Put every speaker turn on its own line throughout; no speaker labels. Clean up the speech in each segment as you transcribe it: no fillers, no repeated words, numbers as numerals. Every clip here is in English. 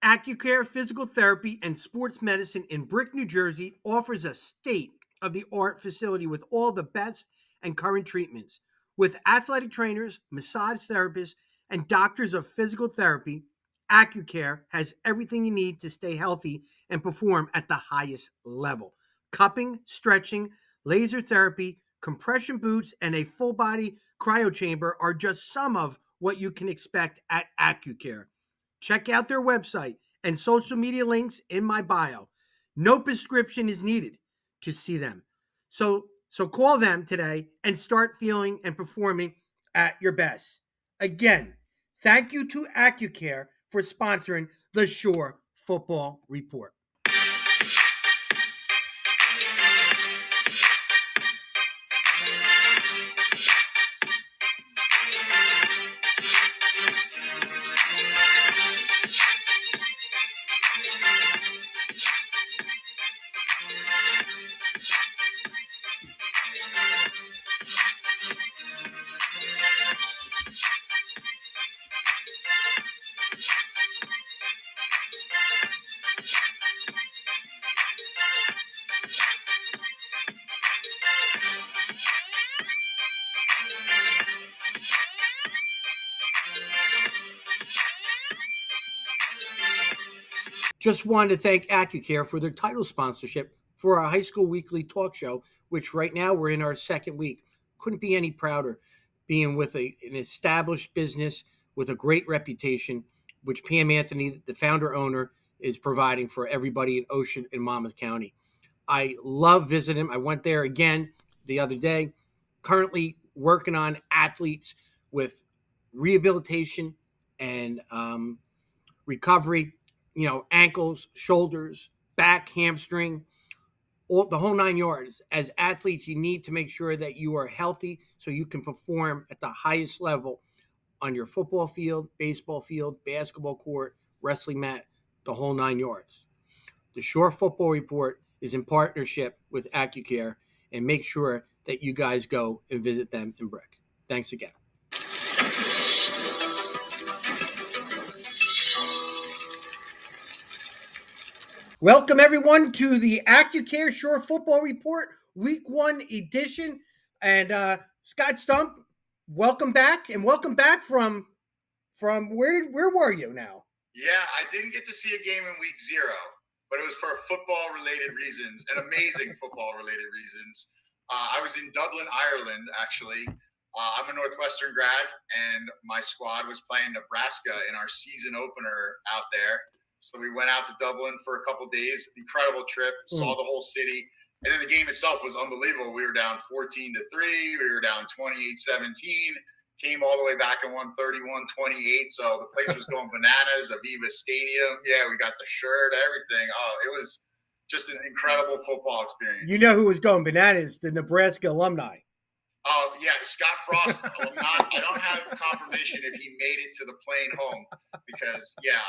ACCUCARE Physical Therapy and Sports Medicine in Brick, New Jersey offers a state-of-the-art facility with all the best and current treatments. With athletic trainers, massage therapists, and doctors of physical therapy, ACCUCARE has everything you need to stay healthy and perform at the highest level. Cupping, stretching, laser therapy, compression boots, and a full-body cryo chamber are just some of what you can expect at ACCUCARE. Check out their website and social media links in my bio. No prescription is needed to see them. So call them today and start feeling and performing at your best. Again, thank you to ACCUCARE for sponsoring the Shore Football Report. Just wanted to thank ACCUCARE for their title sponsorship for our high school weekly talk show, which right now we're in our second week. Couldn't be any prouder being with an established business with a great reputation, which Pam Anthony, the founder owner, is providing for everybody in Ocean and Monmouth County. I love visiting. I went there again the other day. Currently working on athletes with rehabilitation and recovery, ankles, shoulders, back, hamstring, the whole 9 yards. As athletes, you need to make sure that you are healthy so you can perform at the highest level on your football field, baseball field, basketball court, wrestling mat, the whole 9 yards. The Shore Football Report is in partnership with ACCUCARE, and make sure that you guys go and visit them in Brick. Thanks again. Welcome, everyone, to the ACCUCARE Shore Football Report, Week 1 edition. And Scott Stump, welcome back. And welcome back from where were you now?
Yeah, I didn't get to see a game in Week 0, but it was for football-related reasons and amazing football-related reasons. I was in Dublin, Ireland, actually. I'm a Northwestern grad, and my squad was playing Nebraska in our season opener out there. So we went out to Dublin for a couple days. Incredible trip. Saw the whole city. And then the game itself was unbelievable. We were down 14-3. We were down 28-17. Came all the way back and won 31-28. So the place was going bananas. Aviva Stadium. Yeah, we got the shirt, everything. Oh, it was just an incredible football experience.
You know who was going bananas? The Nebraska alumni.
Oh, yeah, Scott Frost. I don't have confirmation if he made it to the plane home because, yeah,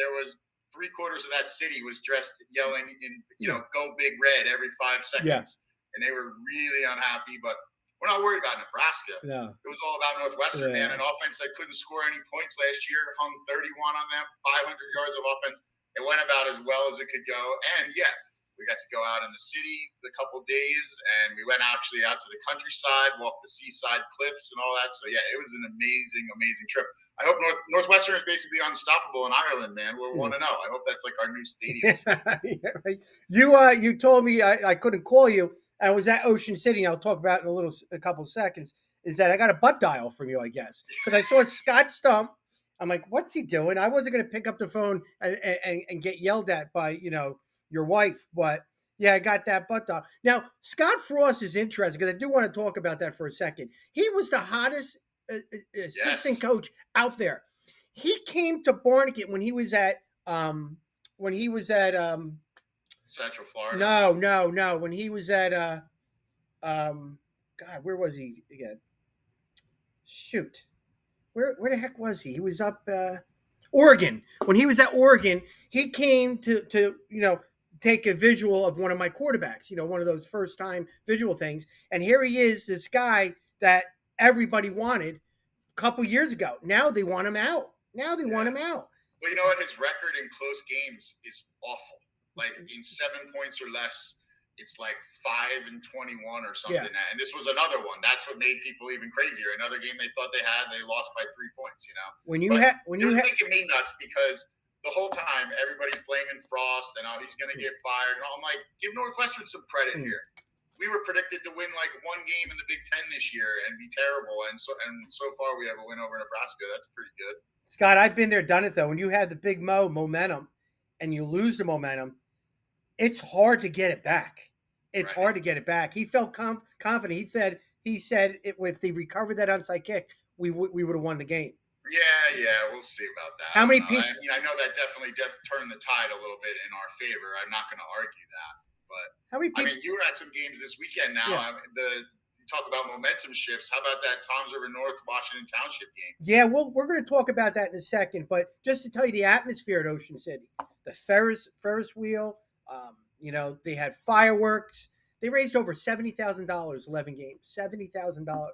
there was 3/4 of that city was dressed yelling in, go big red every 5 seconds. Yeah. And they were really unhappy, but we're not worried about Nebraska. No. It was all about Northwestern, man. An offense that couldn't score any points last year, hung 31 on them, 500 yards of offense. It went about as well as it could go. And, yeah, we got to go out in the city a couple days, and we went actually out to the countryside, walked the seaside cliffs and all that. So, yeah, it was an amazing, amazing trip. I hope Northwestern is basically unstoppable in Ireland, man. We're 1-0. I hope that's like our new stadium.
Yeah, right. You told me I couldn't call you. I was at Ocean City, and I'll talk about it in a couple seconds, is that I got a butt dial from you, I guess. Because I saw Scott Stump. I'm like, what's he doing? I wasn't going to pick up the phone and get yelled at by, your wife. But, yeah, I got that butt dial. Now, Scott Frost is interesting because I do want to talk about that for a second. He was the hottest assistant coach out there. He came to Barnegat when he was at
Central Florida.
No. When he was at God, where was he again? Shoot. Where the heck was he? He was up Oregon. When he was at Oregon, he came to take a visual of one of my quarterbacks, one of those first time visual things. And here he is, this guy that everybody wanted a couple years ago. Now they want him out.
Well, you know what? His record in close games is awful. Like in 7 points or less, it's like 5-21 or something.
Yeah.
And this was another one. That's what made people even crazier. Another game they thought they had, they lost by 3 points. You know.
When you
But
had when
it
you
was
had
making me nuts because the whole time everybody's blaming Frost and oh he's gonna get fired. And I'm like, give Northwestern some credit here. We were predicted to win like one game in the Big Ten this year and be terrible, and so far we have a win over Nebraska. That's pretty good.
Scott, I've been there, done it though. When you have the big momentum, and you lose the momentum, it's hard to get it back. It's
Right.
hard to get it back. He felt confident. He said if they recovered that onside kick, we would have won the game.
Yeah, we'll see about that.
How many people?
I mean, I know that definitely turned the tide a little bit in our favor. I'm not going to argue that, but
how many people?
I mean, you were at some games this weekend. Now,
Yeah.
You talk about momentum shifts. How about that Toms River North Washington Township game?
Yeah, we're going to talk about that in a second. But just to tell you the atmosphere at Ocean City, the Ferris wheel. They had fireworks. They raised over $70,000, 11 games, $70,000.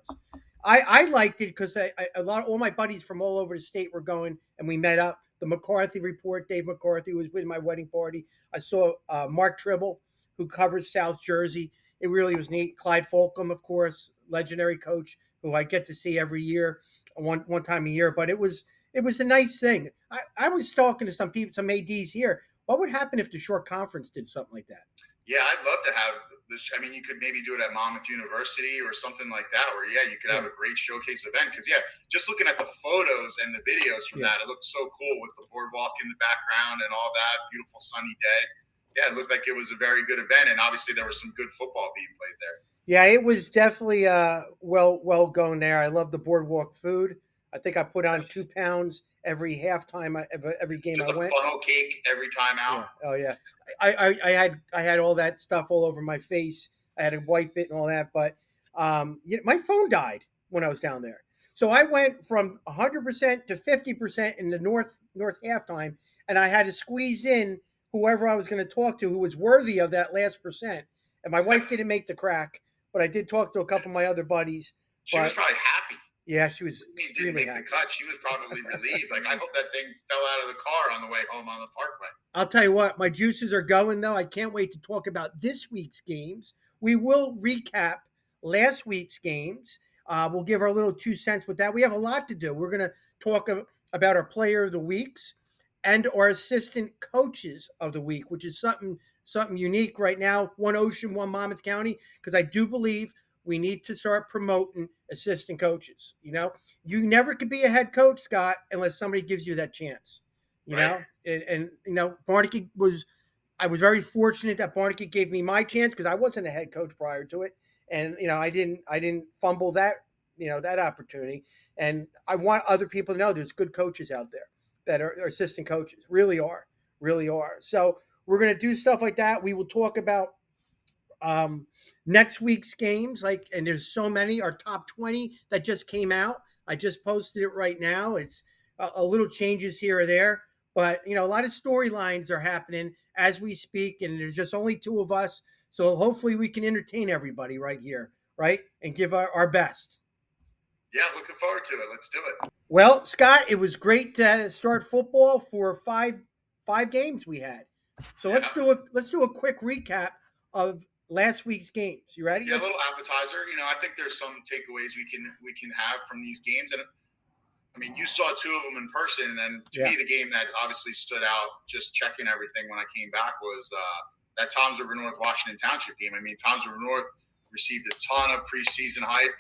I liked it because all my buddies from all over the state were going, and we met up. The McCarthy Report, Dave McCarthy was with my wedding party. I saw Mark Tribble, who covers South Jersey. It really was neat. Clyde Folcom, of course, legendary coach, who I get to see every year, one time a year. But it was a nice thing. I was talking to some people, some ADs here. What would happen if the short conference did something like that?
Yeah, I'd love to have this. I mean, you could maybe do it at Monmouth University or something like that, where you could have a great showcase event. Because just looking at the photos and the videos from that, it looked so cool with the boardwalk in the background and all that. Beautiful sunny day. Yeah, it looked like it was a very good event, and obviously there was some good football being played there.
Yeah, it was definitely well going there. I love the boardwalk food. I think I put on 2 pounds every halftime, every game
just
I went.
Funnel cake every time out.
Yeah. Oh yeah, I had all that stuff all over my face. I had to wipe it and all that, but my phone died when I was down there. So I went from 100% to 50% in the north halftime, and I had to squeeze in whoever I was going to talk to who was worthy of that last percent. And my wife didn't make the crack, but I did talk to a couple of my other buddies.
She was probably happy.
Yeah, she was
extremely happy. The cut. She was probably relieved. Like, I hope that thing fell out of the car on the way home on the parkway.
I'll tell you what, my juices are going, though. I can't wait to talk about this week's games. We will recap last week's games. We'll give our little 2 cents with that. We have a lot to do. We're going to talk about our player of the weeks and our assistant coaches of the week, which is something unique right now. One Ocean, one Monmouth County, because I do believe we need to start promoting assistant coaches. You never could be a head coach, Scott, unless somebody gives you that chance. Barnicky I was very fortunate that Barnicky gave me my chance because I wasn't a head coach prior to it. And, I didn't fumble that opportunity. And I want other people to know there's good coaches out there that are assistant coaches, really are. So we're going to do stuff like that. We will talk about next week's games, and there's so many, our top 20 that just came out. I just posted it right now. It's a little changes here or there, but a lot of storylines are happening as we speak, and there's just only 2 of us. So hopefully we can entertain everybody right here, right? And give our best.
Yeah, looking forward to it. Let's do it.
Well, Scott, it was great to start football for five games we had. So let's do a quick recap of last week's games. You ready?
Yeah, a little appetizer. I think there's some takeaways we can have from these games. And I mean, you saw 2 of them in person, and to me, the game that obviously stood out, just checking everything when I came back, was that Toms River North Washington Township game. I mean, Toms River North received a ton of preseason hype.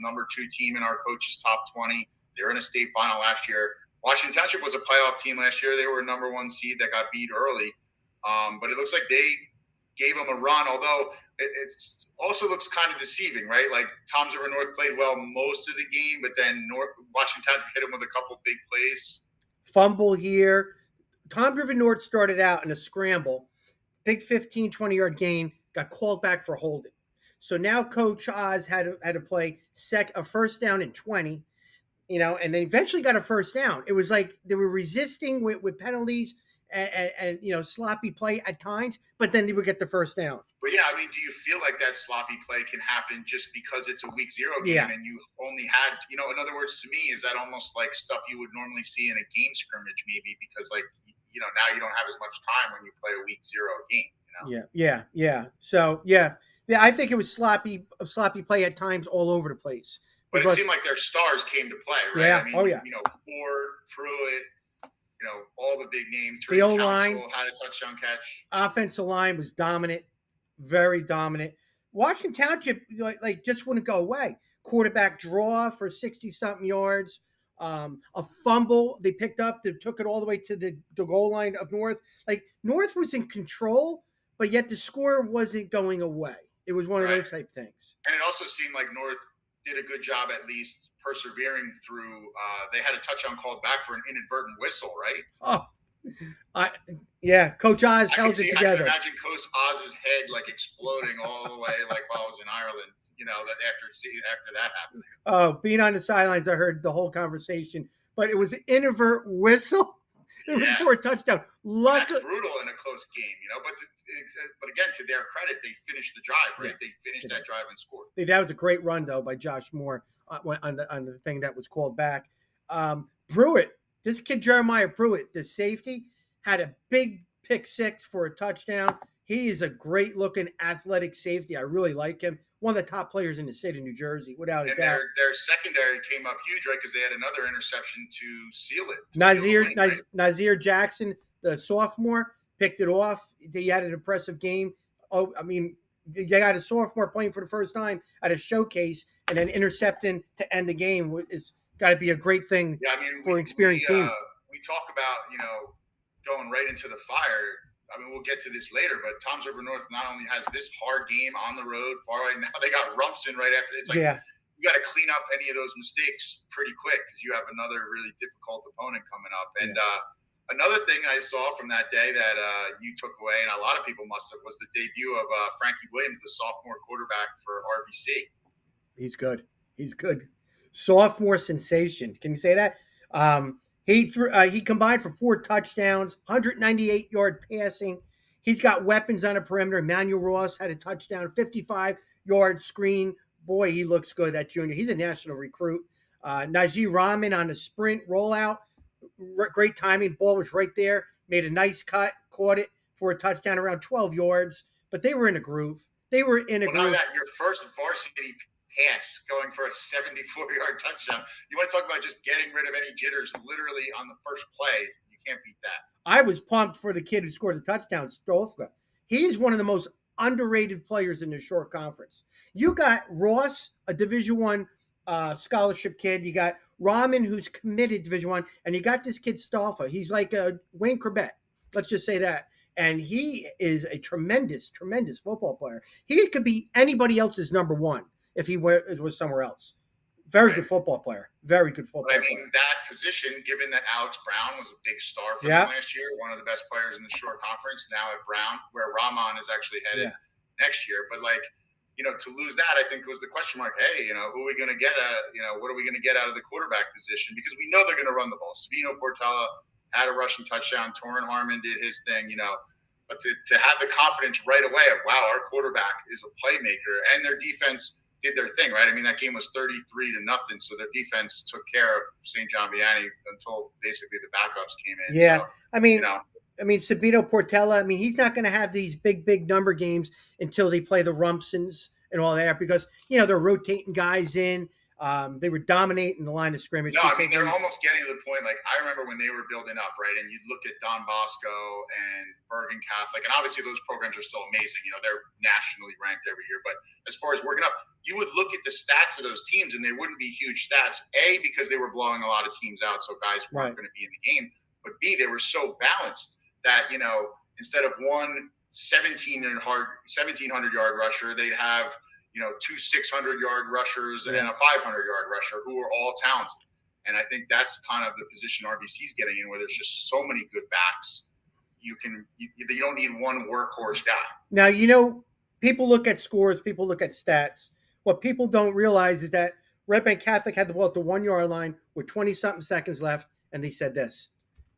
Number 2 team in our coaches' top 20. They were in a state final last year. Washington Township was a playoff team last year. They were a number 1 seed that got beat early. But it looks like they gave them a run, although it also looks kind of deceiving, right? Like, Toms River North played well most of the game, but then Washington Township hit them with a couple big plays.
Fumble here. Toms River North started out in a scramble. Big 15, 20-yard gain, got called back for holding. So now Coach Oz had to play a first down and 20, and then eventually got a first down. It was like they were resisting with penalties, and sloppy play at times, but then they would get the first down.
But yeah, I mean, do you feel like that sloppy play can happen just because it's a week 0 game
Yeah.
and you only had, in other words, to me, is that almost like stuff you would normally see in a game scrimmage, maybe because like, now you don't have as much time when you play a week 0 game.
Yeah. So yeah, I think it was sloppy play at times all over the place.
But it seemed like their stars came to play, right?
Yeah.
I mean,
Oh yeah.
Ford, Pruitt, all the big names.
The O-line
had a touchdown catch.
Offensive line was dominant, very dominant. Washington Township like just wouldn't go away. Quarterback draw for 60-something yards. A fumble they picked up that took it all the way to the goal line of North. Like North was in control, but yet the score wasn't going away. It was one of those type things.
And it also seemed like North did a good job at least persevering through. They had a touchdown called back for an inadvertent whistle, right?
Coach Oz held it together.
I can imagine Coach Oz's head like exploding all the way, like while I was in Ireland. That after that happened.
Oh, being on the sidelines, I heard the whole conversation, but it was an inadvertent whistle. It was for a touchdown.
That's brutal in a close game, but again, to their credit, they finished the drive, right? Yeah. They finished that drive and scored.
That was a great run, though, by Josh Moore on the thing that was called back. Pruitt, this kid Jeremiah Pruitt, the safety, had a big pick 6 for a touchdown. He is a great-looking athletic safety. I really like him. One of the top players in the state of New Jersey, without a doubt.
Their secondary came up huge, right? Because they had another interception to seal it.
Nazir Jackson, the sophomore, picked it off. He had an impressive game. Oh, I mean, you got a sophomore playing for the first time at a showcase and then intercepting to end the game. It's got to be a great thing for an experienced team.
We talk about, going right into the fire. I mean, we'll get to this later, but Toms River North not only has this hard game on the road, far right now, they got Rumson right after. It's like you got to clean up any of those mistakes pretty quick because you have another really difficult opponent coming up. And another thing I saw from that day that you took away, and a lot of people must have, was the debut of Frankie Williams, the sophomore quarterback for RVC.
He's good. Sophomore sensation. Can you say that? He combined for 4 touchdowns, 198-yard passing. He's got weapons on the perimeter. Emmanuel Ross had a touchdown, 55-yard screen. Boy, he looks good, that junior. He's a national recruit. Najee Rahman on a sprint rollout. Great timing. Ball was right there. Made a nice cut. Caught it for a touchdown around 12 yards. But they were in a groove.
Now that your first varsity pass going for a 74-yard touchdown. You want to talk about just getting rid of any jitters literally on the first play. You can't beat that.
I was pumped for the kid who scored the touchdown, Stolfka. He's one of the most underrated players in the Shore Conference. You got Ross, a Division I scholarship kid. You got Rahman, who's committed Division I. And you got this kid, Stolfa. He's like a Wayne Corbett. Let's just say that. And he is a tremendous, tremendous football player. He could be anybody else's number 1. If he was somewhere else. Very good football player. Very good football player.
That position, given that Alex Brown was a big star for them last year, one of the best players in the Shore Conference, now at Brown, where Rahman is actually headed next year. But, to lose that, I think was the question mark. Hey, who are we going to get what are we going to get out of the quarterback position? Because we know they're going to run the ball. Savino Portella had a rushing touchdown. Torrin Harmon did his thing, But to have the confidence right away of, wow, our quarterback is a playmaker, and their defense did their thing, right? I mean, that game was 33-0, so their defense took care of St. John Vianney until basically the backups came in.
Yeah, so, Sabino Portella, he's not going to have these big number games until they play the Rumpsons and all that because, they're rotating guys in. They were dominating the line of scrimmage.
No, they're almost getting to the point. Like, I remember when they were building up, right? And you'd look at Don Bosco and Bergen Catholic, and obviously those programs are still amazing. They're nationally ranked every year. But as far as working up, you would look at the stats of those teams, and they wouldn't be huge stats. A, because they were blowing a lot of teams out, so guys weren't going to be in the game. But B, they were so balanced that, instead of one 1,700-yard rusher, they'd have – 2 600-yard rushers and a 500-yard rusher who are all talented. And I think that's kind of the position RBC's getting in, where there's just so many good backs. You don't need one workhorse guy.
Now, people look at scores, people look at stats. What people don't realize is that Red Bank Catholic had the ball at the 1-yard line with 20-something seconds left, and they said this.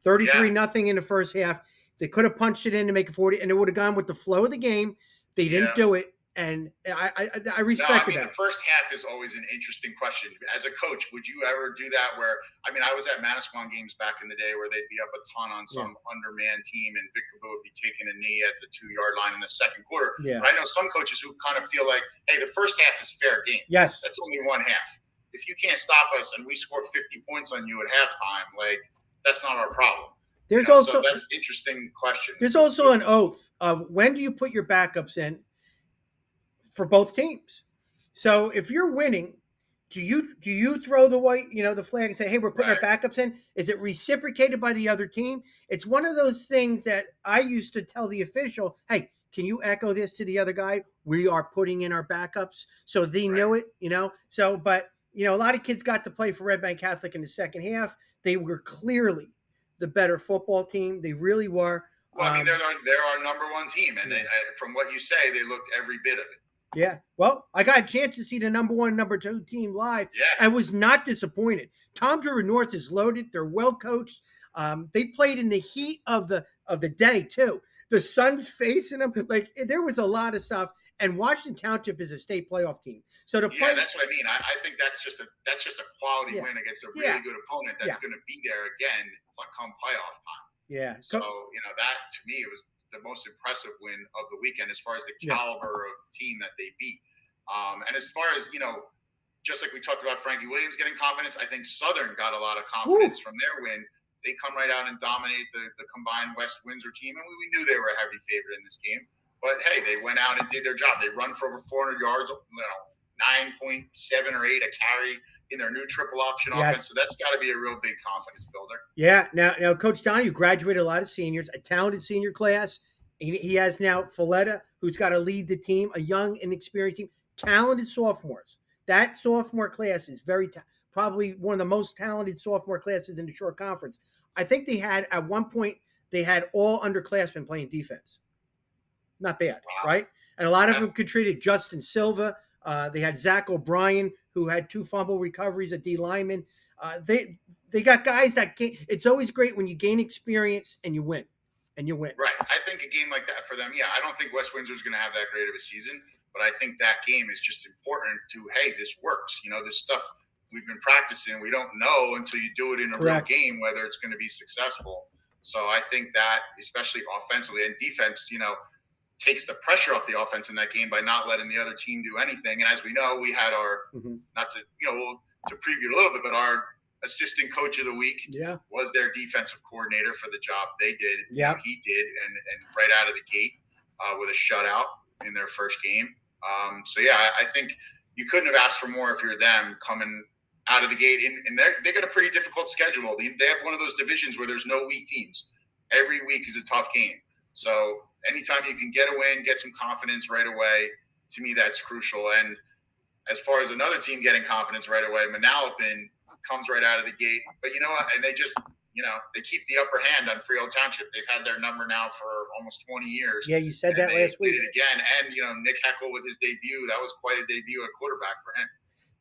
33-0 in the first half. They could have punched it in to make it 40, and it would have gone with the flow of the game. They didn't
Yeah.
do it, and I
No, I
respected
mean,
that.
the first half is always an interesting question. As a coach, would you ever do that where, I mean, I was at Manasquan games back in the day where they'd be up a ton on some underman team and Vic Cabot would be taking a knee at the 2-yard line in the second quarter.
Yeah.
But I know some coaches who kind of feel like, hey, the first half is fair game.
Yes.
That's only one half. If you can't stop us and we score 50 points on you at halftime, like, that's not our problem.
There's also
so that's an interesting question.
There's also an oath of when do you put your backups in for both teams. So if you're winning, do you throw the white, the flag and say, "Hey, we're putting our backups in"? Is it reciprocated by the other team? It's one of those things that I used to tell the official, "Hey, can you echo this to the other guy? We are putting in our backups," so they know it. So, but a lot of kids got to play for Red Bank Catholic in the second half. They were clearly the better football team. They really were.
Well, I mean, they're our number one team, and from what you say, they looked every bit of it.
Yeah. Well, I got a chance to see the number 1, number 2 team live.
Yeah.
I was not disappointed. Tom Drury North is loaded. They're well coached. They played in the heat of the day too. The sun's facing them. Like there was a lot of stuff. And Washington Township is a state playoff team. So to play,
that's what I mean. I think that's just a quality win against a really good opponent that's going to be there again come playoff time.
Yeah.
So that to me was the most impressive win of the weekend as far as the caliber of team that they beat. And as far as, just like we talked about Frankie Williams getting confidence, I think Southern got a lot of confidence from their win. They come right out and dominate the combined West Windsor team, and we knew they were a heavy favorite in this game. But, hey, they went out and did their job. They run for over 400 yards, 9.7 or 8 a carry in their new triple option offense. So that's got to be a real big confidence builder.
Yeah. Now, Coach Donahue graduated a lot of seniors, a talented senior class. He has now Folletta, who's got to lead the team, a young, inexperienced team, talented sophomores. That sophomore class is probably one of the most talented sophomore classes in the Shore Conference. I think they had, at one point, all underclassmen playing defense. Not bad, right? And a lot of them contributed. Justin Silva. They had Zach O'Brien, who had 2 fumble recoveries at D lineman. They got guys that it's always great when you gain experience and you win.
Right. I think a game like that for them, I don't think West Windsor is going to have that great of a season, but I think that game is just important to, hey, this works. This stuff we've been practicing, we don't know until you do it in a real game whether it's going to be successful. So I think that, especially offensively and defense, takes the pressure off the offense in that game by not letting the other team do anything. And as we know, we had our, not to, to preview a little bit, but our assistant coach of the week was their defensive coordinator for the job they did.
Yeah.
He did, and right out of the gate with a shutout in their first game. I think you couldn't have asked for more if you're them coming out of the gate. And they got a pretty difficult schedule. They have one of those divisions where there's no weak teams. Every week is a tough game. So anytime you can get a win, get some confidence right away, to me, that's crucial. And as far as another team getting confidence right away, Manalapan comes right out of the gate. But you know what? And they just, they keep the upper hand on Freehold Township. They've had their number now for almost 20 years.
Yeah, you said that last week.
They did it again. And, Nick Heckel with his debut, that was quite a debut at quarterback for him.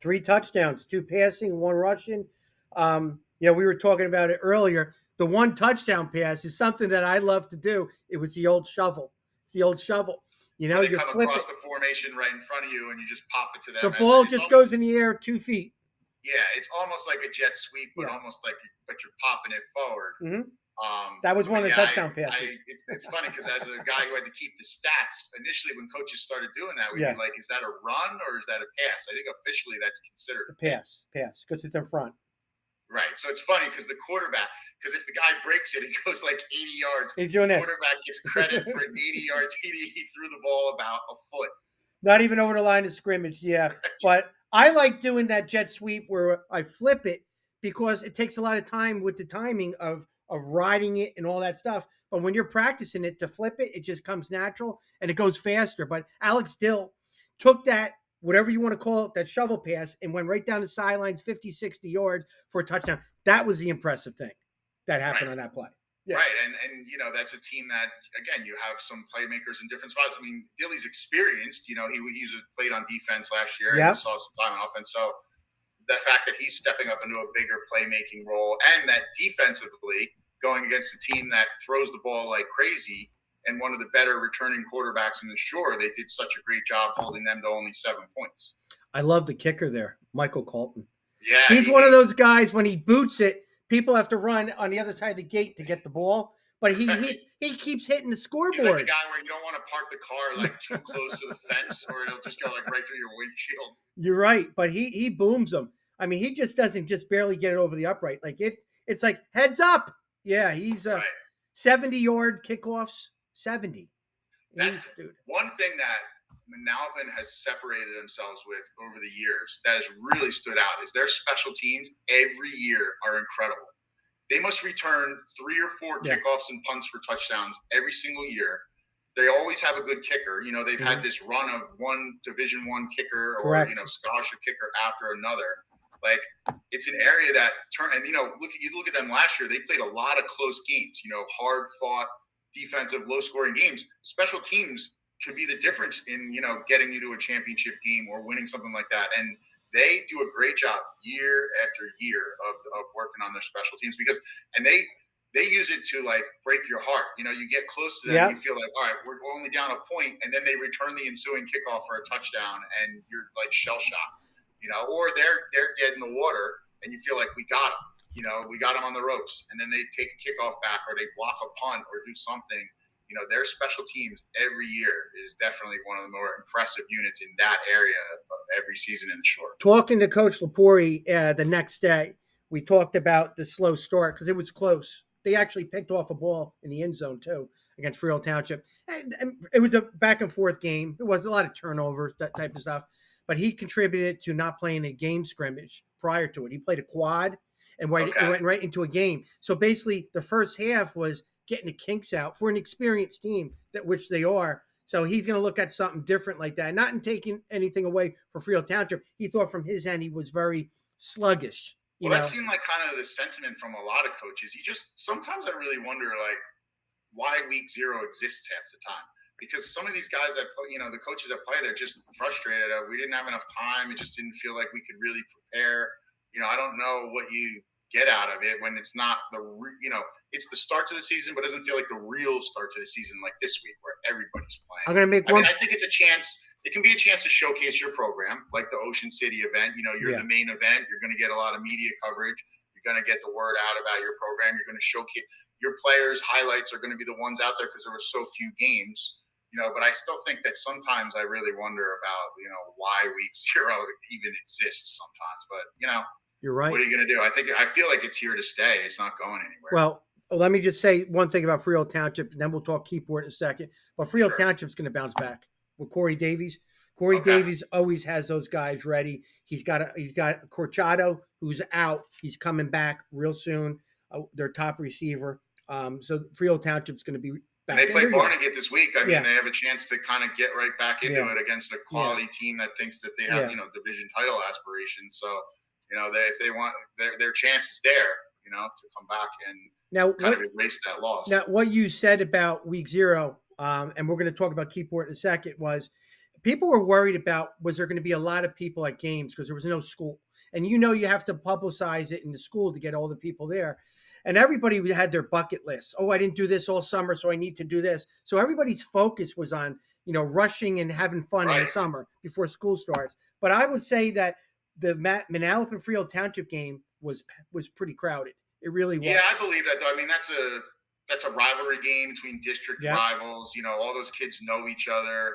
3 touchdowns, 2 passing, 1 rushing. We were talking about it earlier. The 1 touchdown pass is something that I love to do. It was the old shovel. It's the old shovel.
You come
flip
across the formation right in front of you, and you just pop it to them.
The ball just goes in the air 2 feet.
Yeah, it's almost like a jet sweep, but almost like but you're popping it forward.
Mm-hmm. That was one of the touchdown passes.
It's funny because as a guy who had to keep the stats, initially when coaches started doing that, we'd be like, is that a run or is that a pass? I think officially that's considered
a pass, because it's in front.
Right. So it's funny because the quarterback, because if the guy breaks it, it goes like 80 yards.
He's doing
the quarterback gets credit for an 80-yard TD. He threw the ball about a foot.
Not even over the line of scrimmage, But I like doing that jet sweep where I flip it because it takes a lot of time with the timing of riding it and all that stuff. But when you're practicing it, to flip it, it just comes natural and it goes faster. But Alex Dill took that, whatever you want to call it, that shovel pass, and went right down the sidelines, 50, 60 yards for a touchdown. That was the impressive thing that happened on that play.
Yeah. Right, and that's a team that, again, you have some playmakers in different spots. I mean, Dilly's experienced. He played on defense last year.
Yeah.
And saw some time on offense. So the fact that he's stepping up into a bigger playmaking role, and that defensively, going against a team that throws the ball like crazy and one of the better returning quarterbacks in the Shore. They did such a great job holding them to only 7 points.
I love the kicker there, Michael Colton.
Yeah,
He's one of those guys, when he boots it, people have to run on the other side of the gate to get the ball. But he keeps hitting the scoreboard.
He's like the guy where you don't want to park the car like too close to the fence, or it'll just go like right through your windshield.
You're right, but he booms them. I mean, he just doesn't just barely get it over the upright. Like it's like heads up. Yeah, he's
Right.
70-yard kickoffs. 70.
That's
dude.
one thing that Manalapan has separated themselves with over the years that has really stood out is their special teams every year are incredible. They must return 3 or 4 kickoffs and punts for touchdowns every single year. They always have a good kicker. You know, they've had this run of one Division I kicker or, scholarship kicker after another. Like, it's an area that and you look at them last year, they played a lot of close games, hard fought defensive, low scoring games. Special teams could be the difference in, getting you to a championship game or winning something like that. And they do a great job year after year of working on their special teams and they use it to like break your heart. You get close to them, you feel like, all right, we're only down a point, and then they return the ensuing kickoff for a touchdown, and you're like shell shocked, or they're dead in the water, and you feel like we got them. We got them on the ropes, and then they take a kickoff back, or they block a punt, or do something. Their special teams every year is definitely one of the more impressive units in that area of every season in the Shore.
Talking to Coach Lepori the next day, we talked about the slow start because it was close. They actually picked off a ball in the end zone, too, against Freehold Township. And it was a back-and-forth game. It was a lot of turnovers, that type of stuff. But he contributed to not playing a game scrimmage prior to it. He played a quad and went right into a game. So basically, the first half was getting the kinks out for an experienced team, which they are. So he's going to look at something different like that. Not in taking anything away from Freehold Township. He thought from his end he was very sluggish.
That seemed like kind of the sentiment from a lot of coaches. Sometimes I really wonder, like, why week 0 exists half the time. Because some of these guys that, the coaches that play, they're just frustrated. We didn't have enough time. It just didn't feel like we could really prepare. I don't know what you get out of it when it's not it's the start to the season, but doesn't feel like the real start to the season like this week where everybody's playing.
I'm going to make one.
I think it's a chance. It can be a chance to showcase your program, like the Ocean City event. You're the main event. You're going to get a lot of media coverage. You're going to get the word out about your program. You're going to showcase your players' highlights are going to be the ones out there because there were so few games. But I still think that sometimes I really wonder about, why week 0 even exists sometimes. But,
you're right.
What are you going to do? I feel like it's here to stay. It's not going anywhere.
Well, let me just say one thing about Freehold Township, and then we'll talk Keyport in a second. But Freehold Township's going to bounce back with Corey Davies. Corey Davies always has those guys ready. He's got Corchado, who's out. He's coming back real soon. Their top receiver. So Freehold Township's going to be back.
And they play Barnegat this week. They have a chance to kind of get right back into it against a quality team that thinks that they have, division title aspirations. So, if they want their chance is there, to come back and kind of erase that loss.
Now, what you said about week 0, and we're going to talk about Keyport in a second, was people were worried about was there going to be a lot of people at games because there was no school. And you have to publicize it in the school to get all the people there. And everybody had their bucket list. Oh, I didn't do this all summer, so I need to do this. So everybody's focus was on, rushing and having fun in the summer before school starts. But I would say that the Manalapan Freehold Township game was pretty crowded. It really was.
Yeah, I believe that, though. I mean, that's a rivalry game between district rivals. All those kids know each other.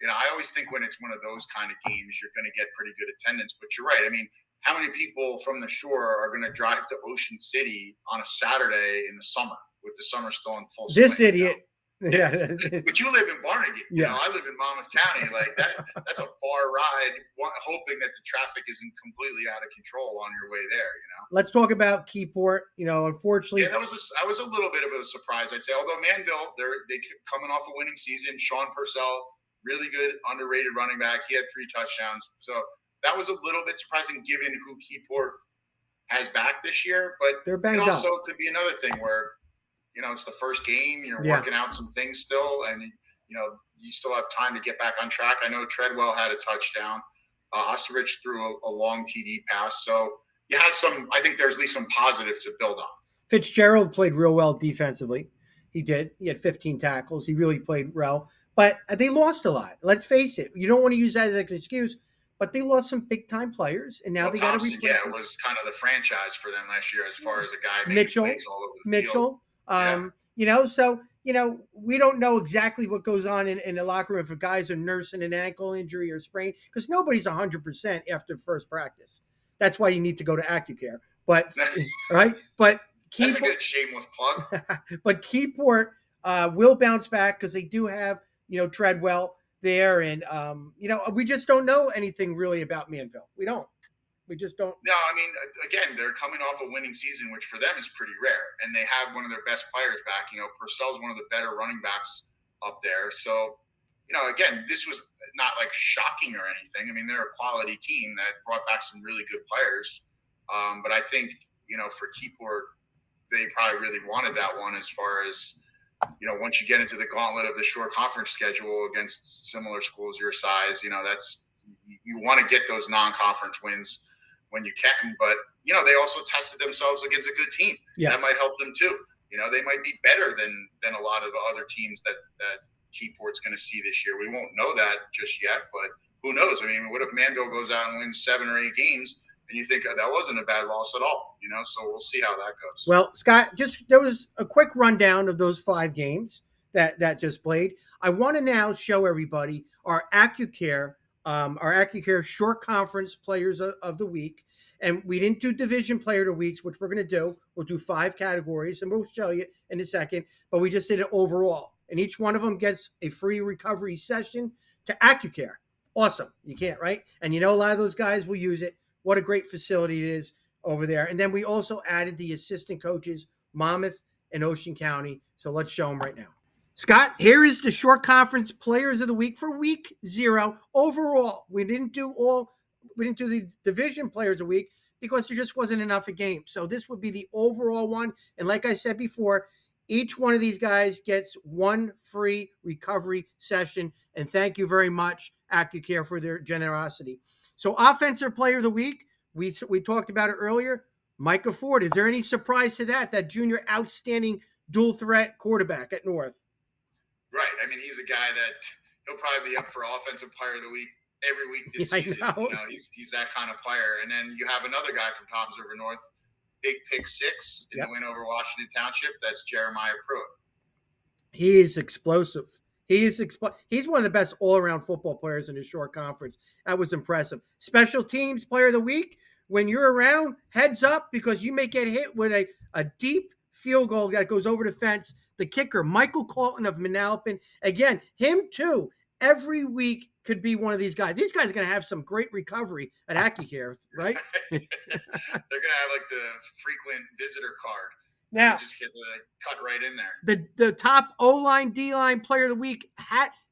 I always think when it's one of those kind of games, you're going to get pretty good attendance. But you're right. I mean, how many people from the Shore are going to drive to Ocean City on a Saturday in the summer with the summer still in full swing?
This idiot. Yeah.
But you live in Barnegat. I live in Monmouth County. Like that's a far ride, hoping that the traffic isn't completely out of control on your way there,
Let's talk about Keyport. Unfortunately.
Yeah, I was a little bit of a surprise, I'd say. Although Manville, they coming off a winning season. Sean Purcell, really good, underrated running back. He had 3 touchdowns. So that was a little bit surprising given who Keyport has back this year. But
they're banged
it also
up.
could be another thing where, it's the first game. You're working out some things still, and you still have time to get back on track. I know Treadwell had a touchdown. Osterich threw a long TD pass. So you had some. I think there's at least some positives to build on.
Fitzgerald played real well defensively. He did. He had 15 tackles. He really played well. But they lost a lot. Let's face it. You don't want to use that as an excuse, but they lost some big time players, and now
Well,
they got to
Thompson,
replace them.
was kind of the franchise for them last year as far as a guy making
Mitchell,
plays all over the field.
Mitchell.
Yeah.
So we don't know exactly what goes on in the locker room if guys are nursing an ankle injury or sprain, because nobody's 100% after first practice. That's why you need to go to ACCUCARE. But right, but
That's a good shameless plug.
but Keyport will bounce back because they do have Treadwell there, and we just don't know anything really about Manville. We don't. We just don't.
No, I mean, again, they're coming off a winning season, which for them is pretty rare, and they have one of their best players back. Purcell's one of the better running backs up there. So, again, this was not like shocking or anything. I mean, they're a quality team that brought back some really good players. But I think, for Keyport, they probably really wanted that one as far as, once you get into the gauntlet of the short conference schedule against similar schools your size, that's you want to get those non-conference wins when you can. But, they also tested themselves against a good team.
Yeah.
That might help them too. They might be better than a lot of the other teams that Keyport's going to see this year. We won't know that just yet, but who knows? I mean, what if Manville goes out and wins 7 or 8 games and you think that wasn't a bad loss at all, so we'll see how that goes.
Well, Scott, there was a quick rundown of those 5 games that just played. I want to now show everybody our ACCUCARE short conference players of the week. And we didn't do division player of the weeks, which we're going to do. We'll do 5 categories, and we'll show you in a second. But we just did it overall. And each one of them gets a free recovery session to ACCUCARE. Awesome. You can't, right? And a lot of those guys will use it. What a great facility it is over there. And then we also added the assistant coaches, Monmouth and Ocean County. So let's show them right now. Scott, here is the short conference players of the week for week 0 overall. We didn't do the division players of the week because there just wasn't enough a game. So this would be the overall one. And like I said before, each one of these guys gets 1 free recovery session. And thank you very much, ACCUCARE, for their generosity. So offensive player of the week, we talked about it earlier, Micah Ford. Is there any surprise to that junior outstanding dual threat quarterback at North?
Right. I mean, he's a guy that he'll probably be up for offensive player of the week every week this season. He's that kind of player. And then you have another guy from Toms River North, big pick 6 in the win over Washington Township. That's Jeremiah Pruitt.
He is explosive. He's one of the best all-around football players in the short conference. That was impressive. Special teams player of the week, when you're around, heads up, because you may get hit with a deep field goal that goes over the fence. The kicker, Michael Colton of Manalapan. Again, him too, every week could be one of these guys. These guys are going to have some great recovery at ACCUCARE, right?
They're going to have like the frequent visitor card.
Now,
just get cut right in there.
The top O-line, D-line player of the week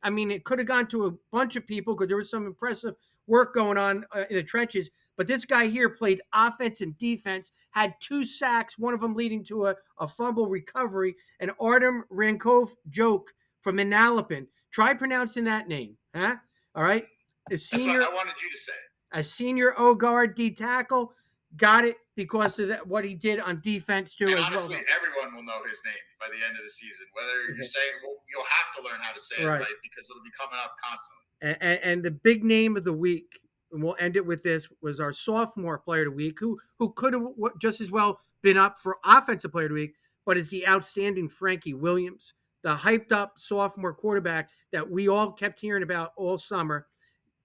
it could have gone to a bunch of people because there was some impressive work going on in the trenches. But this guy here played offense and defense, had 2 sacks, one of them leading to a fumble recovery. And Artem Rankov Joke from Manalapan. Try pronouncing that name, huh? All right.
That's what I wanted you to say.
A senior O-guard D tackle. Got it because of what he did on defense too,
and
as
honestly,
well.
Everyone will know his name by the end of the season. Whether you're saying, you'll have to learn how to say it right because it'll be coming up constantly.
And the big name of the week, and we'll end it with this, was our sophomore player of the week, who could have just as well been up for offensive player of the week, but is the outstanding Frankie Williams, the hyped up sophomore quarterback that we all kept hearing about all summer.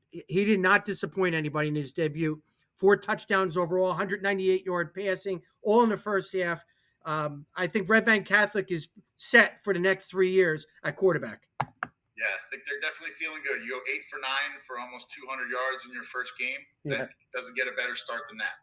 He did not disappoint anybody in his debut. 4 touchdowns overall, 198-yard passing, all in the first half. I think Red Bank Catholic is set for the next 3 years at quarterback.
Yeah, I think they're definitely feeling good. You go 8 for 9 for almost 200 yards in your first game. That doesn't get a better start than that.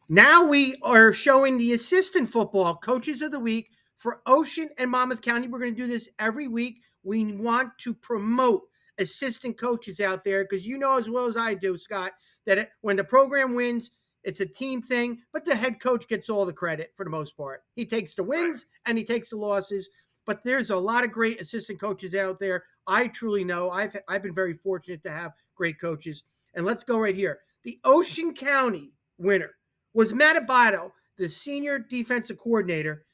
Now we are showing the assistant football coaches of the week for Ocean and Monmouth County. We're going to do this every week. We want to promote assistant coaches out there because you know as well as I do, Scott, that when the program wins, it's a team thing, but the head coach gets all the credit for the most part. He takes the wins and he takes the losses, but there's a lot of great assistant coaches out there. I truly know. I've been very fortunate to have great coaches. And let's go right here. The Ocean County winner was Matt Abato, the senior defensive coordinator.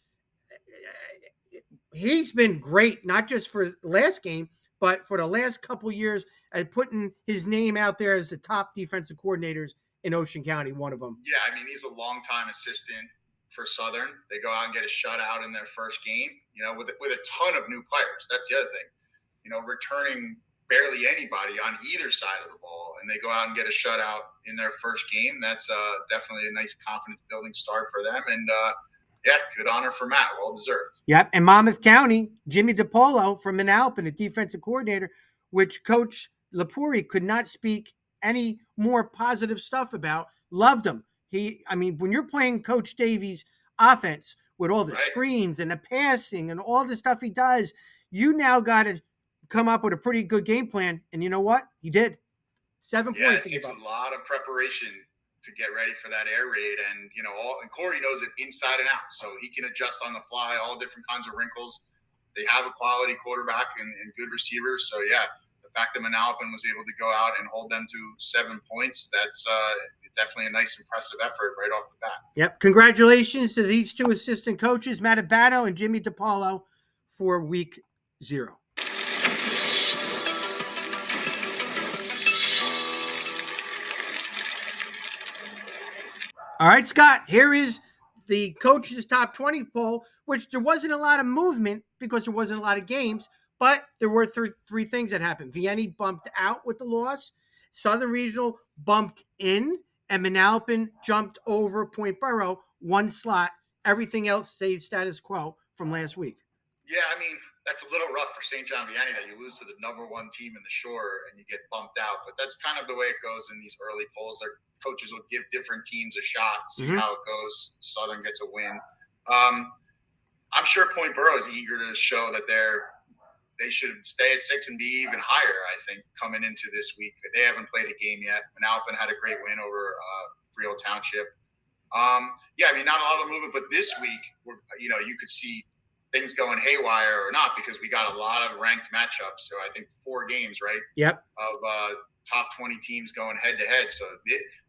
he's been great, not just for last game, but for the last couple years at putting his name out there as the top defensive coordinators in Ocean County, one of them.
Yeah, I mean, he's a longtime assistant for Southern. They go out and get a shutout in their first game, with a ton of new players. That's the other thing. Returning barely anybody on either side of the ball, and they go out and get a shutout in their first game. That's definitely a nice confidence building start for them. And yeah, good honor for Matt. Well deserved.
Yep. And Monmouth County, Jimmy DiPolo from Manalapan, the defensive coordinator, which Coach Lapuri could not speak any more positive stuff about. Loved him. When you're playing Coach Davies' offense with all the screens and the passing and all the stuff he does, you now got to come up with a pretty good game plan. And you know what? He did. 7 points.
It takes a lot of preparation to get ready for that air raid, and and Corey knows it inside and out, so he can adjust on the fly, all different kinds of wrinkles. They have a quality quarterback and good receivers, so yeah, the fact that Manalapan was able to go out and hold them to 7 points, that's definitely a nice, impressive effort right off the bat.
Yep. Congratulations to these two assistant coaches, Matt Abato and Jimmy DiPaolo, for week 0. All right, Scott, here is the coaches' top 20 poll, which there wasn't a lot of movement because there wasn't a lot of games, but there were three things that happened. Vienna bumped out with the loss, Southern Regional bumped in, and Manalapan jumped over Point Borough 1 slot. Everything else stayed status quo from last week.
Yeah, I mean, that's a little rough for St. John Vianney that you lose to the number 1 team in the Shore and you get bumped out. But that's kind of the way it goes in these early polls. Their coaches will give different teams a shot, see how it goes. Southern gets a win. I'm sure Point Borough is eager to show that they should stay at 6 and be even higher, I think, coming into this week. They haven't played a game yet. Manalapan had a great win over Freehold Township. Yeah, I mean, not a lot of movement, but this week, you could see things going haywire or not, because we got a lot of ranked matchups. So I think 4 games, right?
Yep.
Of top 20 teams going head to head. So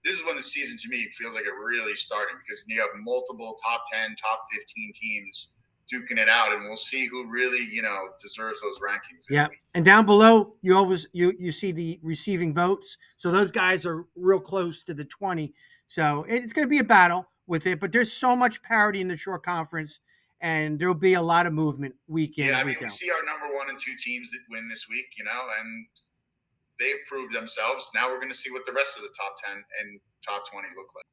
this is when the season to me feels like it really starting, because you have multiple top 10, top 15 teams duking it out, and we'll see who really, deserves those rankings.
Yeah. And down below, you see the receiving votes. So those guys are real close to the 20. So it's going to be a battle with it, but there's so much parity in the Shore Conference, and there'll be a lot of movement week in, week out.
We see our number 1 and 2 teams that win this week, and they've proved themselves. Now we're going to see what the rest of the top 10 and top 20 look like.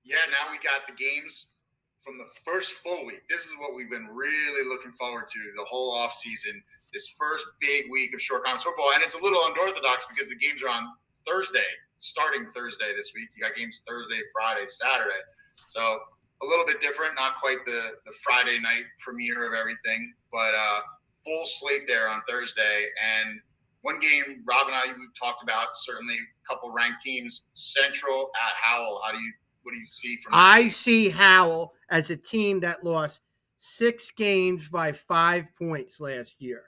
Yeah, now we got the games from the first full week. This is what we've been really looking forward to the whole off season. This first big week of Shore Conference football, and it's a little unorthodox because the games are on Thursday, starting Thursday this week. You got games Thursday, Friday, Saturday. So a little bit different, not quite the Friday night premiere of everything, but full slate there on Thursday. And one game, Rob and I, we talked about, certainly a couple ranked teams, Central at Howell. What do you see from that?
I see Howell as a team that lost 6 games by 5 points last year.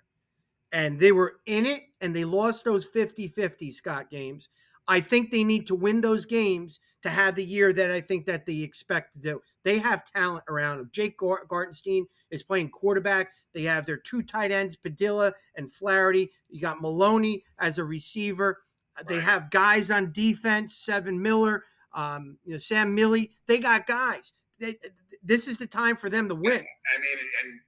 And they were in it, and they lost those 50-50, Scott, games. I think they need to win those games to have the year that I think that they expect to do. They have talent around them. Jake Gartenstein is playing quarterback. They have their 2 tight ends, Padilla and Flaherty. You got Maloney as a receiver. Right. They have guys on defense, Seven Miller, Sam Milley. They got guys. This is the time for them to win.
I mean, and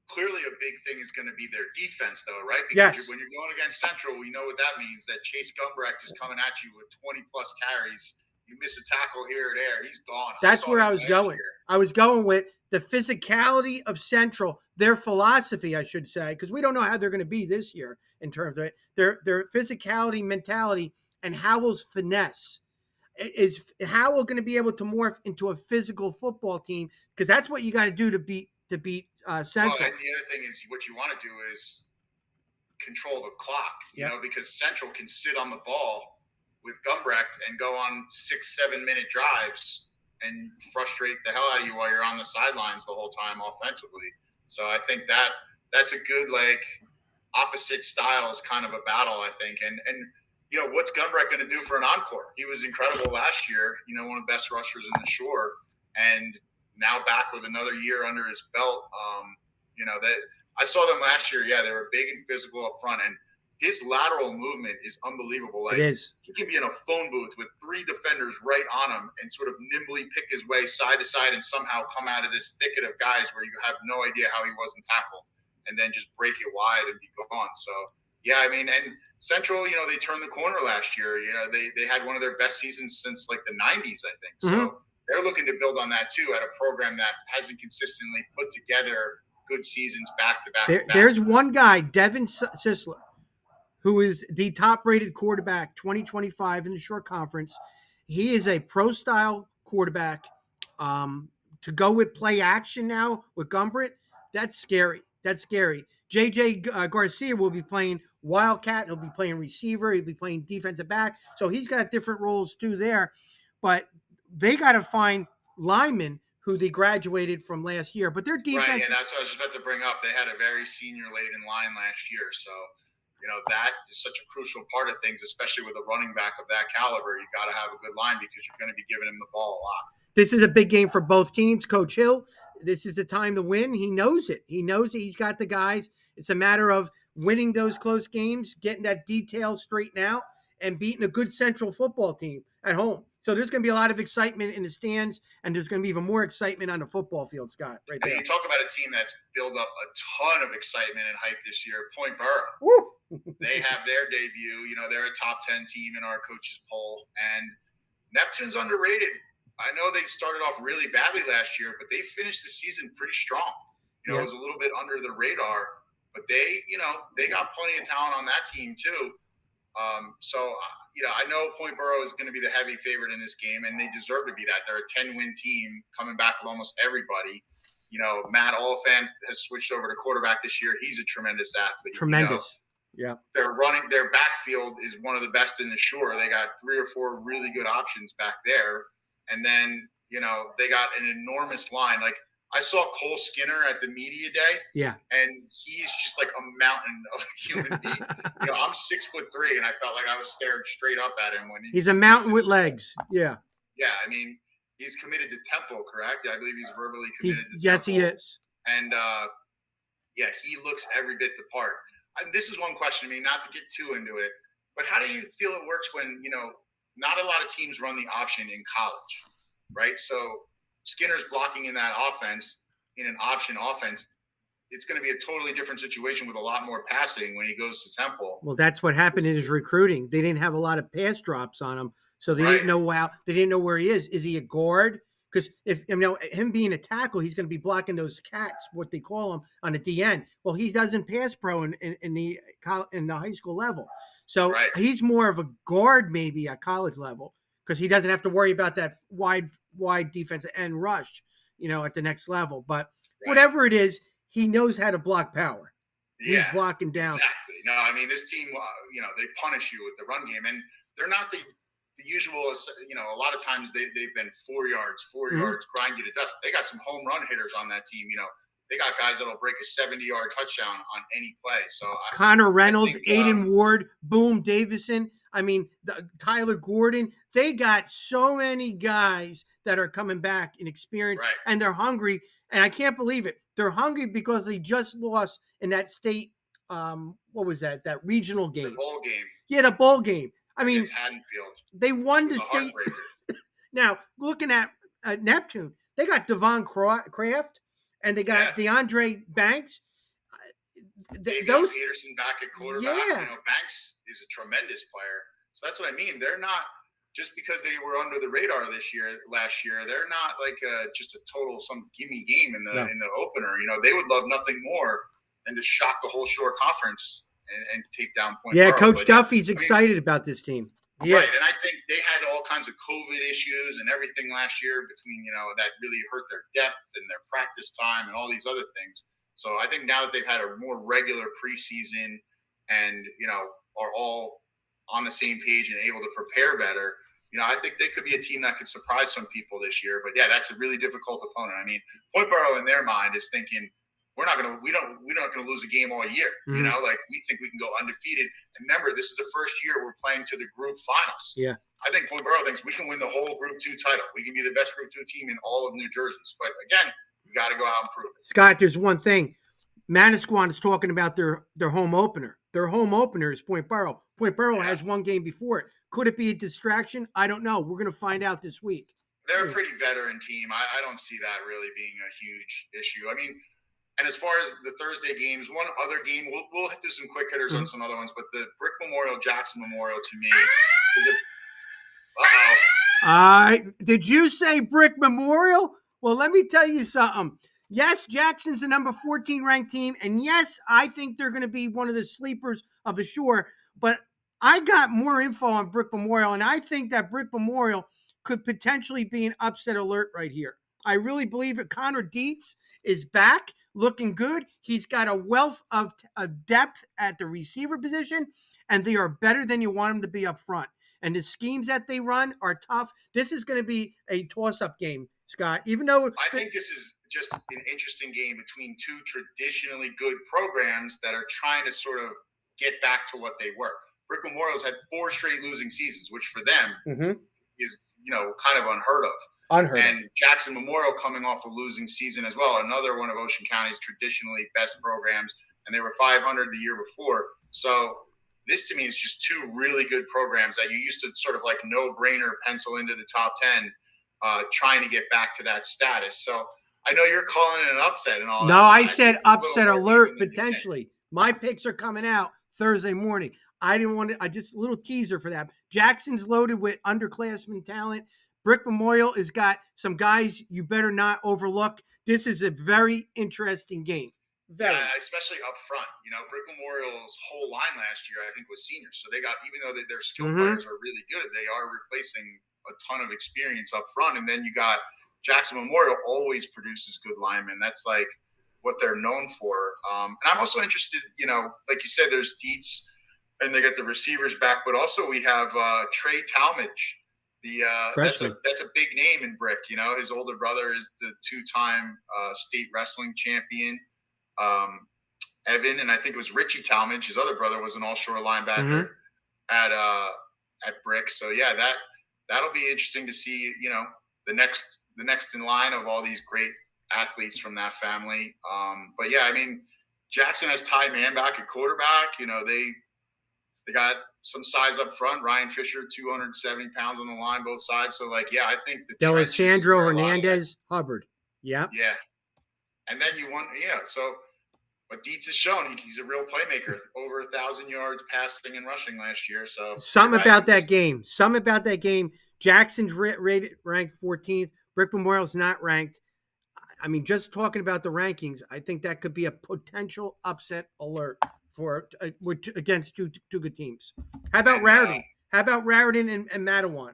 clearly a big thing is going to be their defense, though, right? Because when you're going against Central, we know what that means, that Chase Gumbrecht is coming at you with 20-plus carries. You miss a tackle here or there, he's gone.
That's where I was going. I was going with the physicality of Central, their philosophy, I should say, because we don't know how they're going to be this year in terms of it. Their physicality, mentality, and Howell's finesse. Is Howell going to be able to morph into a physical football team? Because that's what you got to do to beat Central.
Well, and the other thing is, what you want to do is control the clock, you know, because Central can sit on the ball with Gumbrecht and go on 6-7 minute drives and frustrate the hell out of you while you're on the sidelines the whole time offensively. So I think that's a good, opposite styles kind of a battle, I think. And what's Gumbrecht going to do for an encore? He was incredible last year, one of the best rushers in the Shore, and now back with another year under his belt. That I saw them last year. Yeah, they were big and physical up front, and his lateral movement is unbelievable. Like,
it is.
He can be in a phone booth with 3 defenders right on him and sort of nimbly pick his way side to side and somehow come out of this thicket of guys where you have no idea how he wasn't tackled, and then just break it wide and be gone. So yeah, I mean, and Central, they turned the corner last year. They had one of their best seasons since like the 90s, I think. So they're looking to build on that too, at a program that hasn't consistently put together good seasons back to back.
There's one guy, Devin Sisler, who is the top-rated quarterback 2025 in the short conference. He is a pro-style quarterback. To go with play action now with Gumbrit, that's scary. That's scary. J.J. Garcia will be playing Wildcat. He'll be playing receiver. He'll be playing defensive back. So he's got different roles too there. But they got to find linemen who they graduated from last year. But their defense...
Right, and that's what I was just about to bring up. They had a very senior-laden line last year. So, that is such a crucial part of things, especially with a running back of that caliber. You got to have a good line because you're going to be giving him the ball a lot.
This is a big game for both teams. Coach Hill, this is the time to win. He knows it. He knows it. He's got the guys. It's a matter of winning those close games, getting that detail straightened out, and beating a good Central football team at home. So there's going to be a lot of excitement in the stands, and there's going to be even more excitement on the football field, Scott, right there.
And you talk about a team that's built up a ton of excitement and hype this year, Point Borough.
Woo!
They have their debut. They're a top 10 team in our coaches poll, and Neptune's underrated. I know they started off really badly last year, but they finished the season pretty strong. It was a little bit under the radar, but they got plenty of talent on that team too. I know Point Borough is going to be the heavy favorite in this game, and they deserve to be that. They're a 10-win team coming back with almost everybody. Matt Oliphant has switched over to quarterback this year. He's a tremendous athlete.
Tremendous. Yeah.
Their backfield is one of the best in the shore. They got 3 or 4 really good options back there. And then, they got an enormous line. Like, I saw Cole Skinner at the media day.
Yeah.
And he's just like a mountain of a human being. I'm 6'3", and I felt like I was staring straight up at him when
he's a mountain with legs. Yeah.
Yeah. I mean, he's committed to Temple, correct? I believe he's verbally committed to
yes,
Temple.
Yes, he is.
And, he looks every bit the part. This is one question. I mean, not to get too into it, but how do you feel it works when, not a lot of teams run the option in college, right? So Skinner's blocking in that offense, in an option offense. It's going to be a totally different situation with a lot more passing when he goes to Temple.
Well, that's what happened in his recruiting. They didn't have a lot of pass drops on him, so they didn't know they didn't know where he is. Is he a guard? Because if him being a tackle, he's going to be blocking those cats, what they call them, on the DN. Well, he doesn't pass pro in the high school level. So he's more of a guard maybe at college level because he doesn't have to worry about that wide defense and rush, at the next level. But whatever it is, he knows how to block power. He's blocking down.
Exactly. No, I mean, this team, they punish you with the run game, and they're not the usual, a lot of times they've been 4 yards, grind you to dust. They got some home run hitters on that team. They got guys that'll break a 70-yard touchdown on any play. So
Connor Reynolds, Aiden Ward, Boom Davison. I mean, Tyler Gordon. They got so many guys that are coming back in experience, and they're hungry. And I can't believe it. They're hungry because they just lost in that state. What was that? That regional game.
The bowl game.
Yeah, the bowl game. I mean,
Haddonfield.
They won the state. Now, looking at Neptune, they got Devon Kraft. And they got DeAndre Banks.
Those Peterson back at quarterback. Banks is a tremendous player. So that's what I mean. They're not just because they were under the radar last year. They're not like just a total some gimme game in the opener. They would love nothing more than to shock the whole shore conference and take down Point.
Yeah, Coach Duffy's excited about this team.
Yes. Right, and I think they had all kinds of COVID issues and everything last year between, that really hurt their depth and their practice time and all these other things. So I think now that they've had a more regular preseason and, are all on the same page and able to prepare better, I think they could be a team that could surprise some people this year. But yeah, that's a really difficult opponent. I mean, Point Borough in their mind is thinking, we're not going to lose a game all year.
Mm-hmm.
We think we can go undefeated. And remember, this is the first year we're playing to the group finals.
Yeah.
I think Point Borough thinks we can win the whole Group 2 title. We can be the best Group 2 team in all of New Jersey. But again, we got to go out and prove it.
Scott, there's one thing. Manasquan is talking about their home opener. Their home opener is Point Borough. Point Borough
Yeah.
has one game before it. Could it be a distraction? I don't know. We're going to find out this week.
They're a pretty veteran team. I don't see that really being a huge issue. I mean, and as far as the Thursday games, one other game, we'll do some quick hitters on some other ones, but the Brick Memorial, Jackson Memorial to me is a
Did you say Brick Memorial? Well, let me tell you something. Yes, Jackson's the number 14 ranked team, and yes, I think they're going to be one of the sleepers of the shore, but I got more info on Brick Memorial, and I think that Brick Memorial could potentially be an upset alert right here. I really believe it. Connor Dietz is back, looking good. He's got a wealth of depth at the receiver position, and they are better than you want them to be up front. And the schemes that they run are tough. This is going to be a toss-up game, Scott. Even though
I think this is just an interesting game between two traditionally good programs that are trying to sort of get back to what they were. Brick Memorial's had 4 straight losing seasons, which for them is, kind of unheard of. And Jackson Memorial coming off a losing season as well, another one of Ocean County's traditionally best programs, and they were 500 the year before. So this to me is just 2 really good programs that you used to sort of like no-brainer pencil into the top 10, trying to get back to that status. So I know you're calling it an upset and all that.
No, I said upset alert potentially. My picks are coming out Thursday morning. I didn't want to, I just a little teaser for that. Jackson's loaded with underclassmen talent. Brick Memorial has got some guys you better not overlook. This is a very interesting game.
Yeah, especially up front. Brick Memorial's whole line last year, I think, was seniors. So they got, even though their skill players are really good, they are replacing a ton of experience up front. And then you got Jackson Memorial always produces good linemen. That's like what they're known for. And I'm also interested, like you said, there's Dietz and they got the receivers back, but also we have Trey Talmadge. That's a big name in Brick. His older brother is the 2-time state wrestling champion. Evan, and I think it was Richie Talmadge. His other brother was an all-shore linebacker at Brick. So yeah, that'll be interesting to see. The next in line of all these great athletes from that family. But yeah, I mean, Jackson has Ty Mann back at quarterback. They got some size up front. Ryan Fisher, 270 pounds on the line, both sides. So like, yeah, I think the
D'Alessandro Hernandez Hubbard. Yeah.
Yeah. And then you want, so. But Dietz has shown he's a real playmaker. Over 1,000 yards passing and rushing last year. So
something about that game. Jackson's ranked 14th. Brick Memorial's not ranked. I mean, just talking about the rankings, I think that could be a potential upset alert against two good teams. How about Raritan? How about Raritan and Matawan?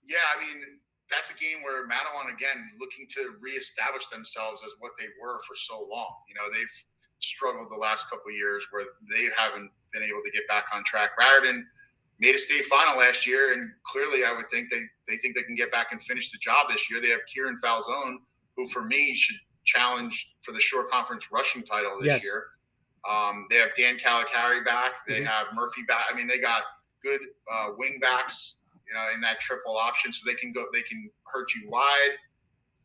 Yeah, I mean, that's a game where Matawan, again, looking to reestablish themselves as what they were for so long. They've struggled the last couple of years where they haven't been able to get back on track. Raritan made a state final last year, and clearly I would think they think they can get back and finish the job this year. They have Kieran Falzone, who for me should challenge for the shore conference rushing title this year. They have Dan Calicari back. They have Murphy back. I mean, they got good wing backs, in that triple option, so they can hurt you wide,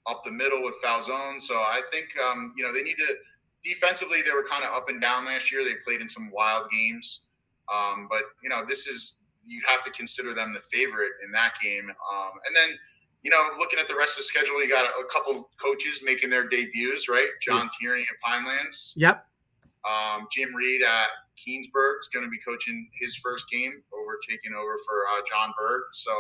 up the middle with Falzone. So I think, they need to. Defensively, they were kind of up and down last year. They played in some wild games. But, you have to consider them the favorite in that game. And then, looking at the rest of the schedule, you got a couple coaches making their debuts, right? John Tierney at Pinelands.
Yep.
Jim Reed at Keensburg is going to be coaching his first game taking over for John Bird. So,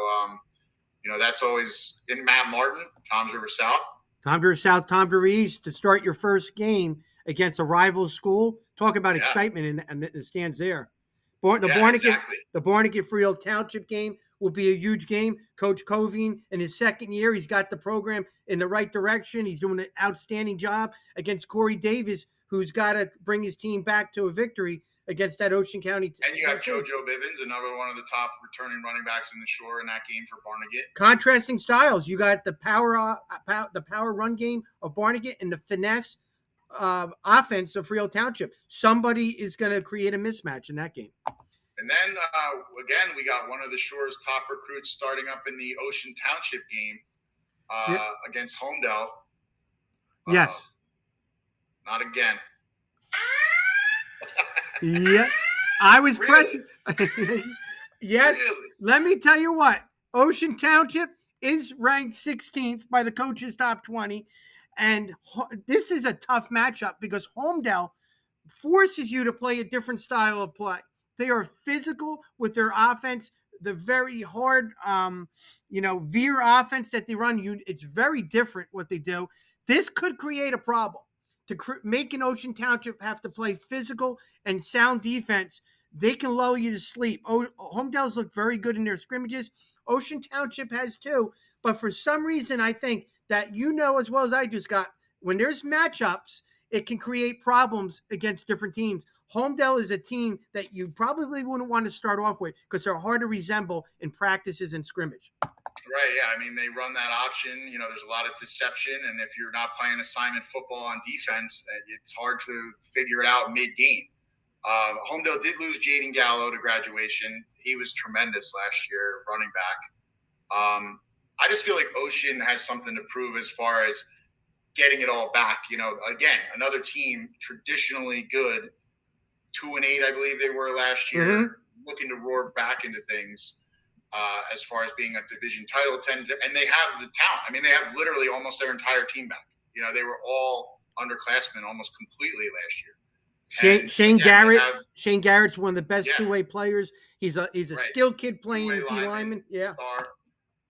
that's always in Matt Martin, Tom's River South.
Tom's River South, Tom's River East to start your first game against a rival school. Talk about excitement and the stands there. The Barnegat Freehold Township game will be a huge game. Coach Covine in his second year, he's got the program in the right direction. He's doing an outstanding job against Corey Davis, who's got to bring his team back to a victory against that Ocean County.
And you have JoJo Bivens, another one of the top returning running backs in the shore in that game for Barnegat.
Contrasting styles. You got the power run game of Barnegat and the finesse offense of Freehold Township. Somebody is going to create a mismatch in that game.
And then, again, we got one of the shore's top recruits starting up in the Ocean Township game against Homedale.
Yes.
Not again.
Yeah, I was
Really?
present. Yes,
Really?
let me tell you what. Ocean Township is ranked 16th by the coaches top 20, and this is a tough matchup because Homedale forces you to play a different style of play. They are physical with their offense. The very hard, veer offense that they run. It's very different what they do. This could create a problem to make an Ocean Township have to play physical and sound defense. They can lull you to sleep. Homedale's look very good in their scrimmages. Ocean Township has too, but for some reason, I think that as well as I do, Scott. When there's matchups, it can create problems against different teams. Homedale is a team that you probably wouldn't want to start off with because they're hard to resemble in practices and scrimmage.
Right. Yeah. I mean, they run that option. There's a lot of deception, and if you're not playing assignment football on defense, it's hard to figure it out mid-game. Homedale did lose Jaden Gallo to graduation. He was tremendous last year, running back. I just feel like Ocean has something to prove as far as getting it all back. Again, another team traditionally good, 2-8, I believe they were last year, looking to roar back into things. As far as being a division title and they have the talent. I mean, they have literally almost their entire team back. They were all underclassmen almost completely last year.
Shane Garrett. Shane Garrett's one of the best two-way players. He's a skilled kid playing D lineman. Yeah.
Star.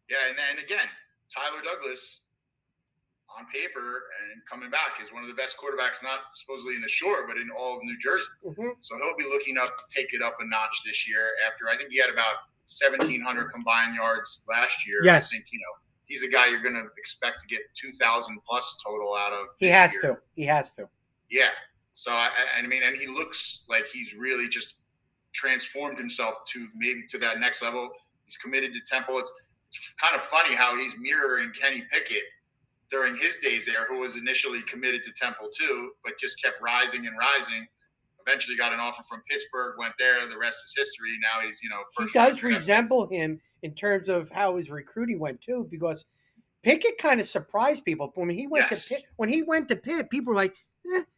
Yeah, and then again, Tyler Douglas on paper and coming back is one of the best quarterbacks, not supposedly in the shore, but in all of New Jersey. So he'll be looking up to take it up a notch this year. After I think he had about 1,700 combined yards last year.
Yes.
I think, he's a guy you're going to expect to get 2,000 plus total out of.
He has to.
Yeah. So, and he looks like he's really just transformed himself to that next level. He's committed to Temple. It's kind of funny how he's mirroring Kenny Pickett during his days there, who was initially committed to Temple too, but just kept rising and rising. Eventually got an offer from Pittsburgh, went there. The rest is history. Now he's,
he does resemble him in terms of how his recruiting went too, because Pickett kind of surprised people. When he went to Pitt, people were like,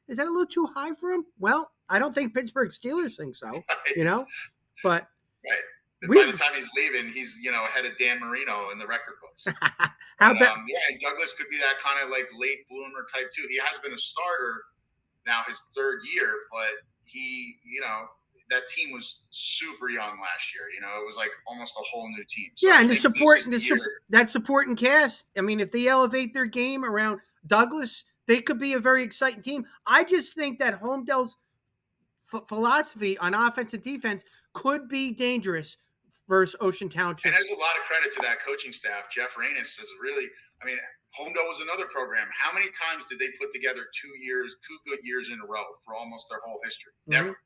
is that a little too high for him? Well, I don't think Pittsburgh Steelers think so, but
by the time he's leaving, he's, ahead of Dan Marino in the record books. And Douglas could be that kind of like late bloomer type too. He has been a starter now his third year, but he, that team was super young last year. It was like almost a whole new team. So
and that supporting cast. I mean, if they elevate their game around Douglas, they could be a very exciting team. I just think that Homedale's philosophy on offense and defense could be dangerous versus Ocean Township.
And there's a lot of credit to that coaching staff. Jeff Rainis is really, Homedale was another program. How many times did they put together 2 good years in a row for almost their whole history? Never.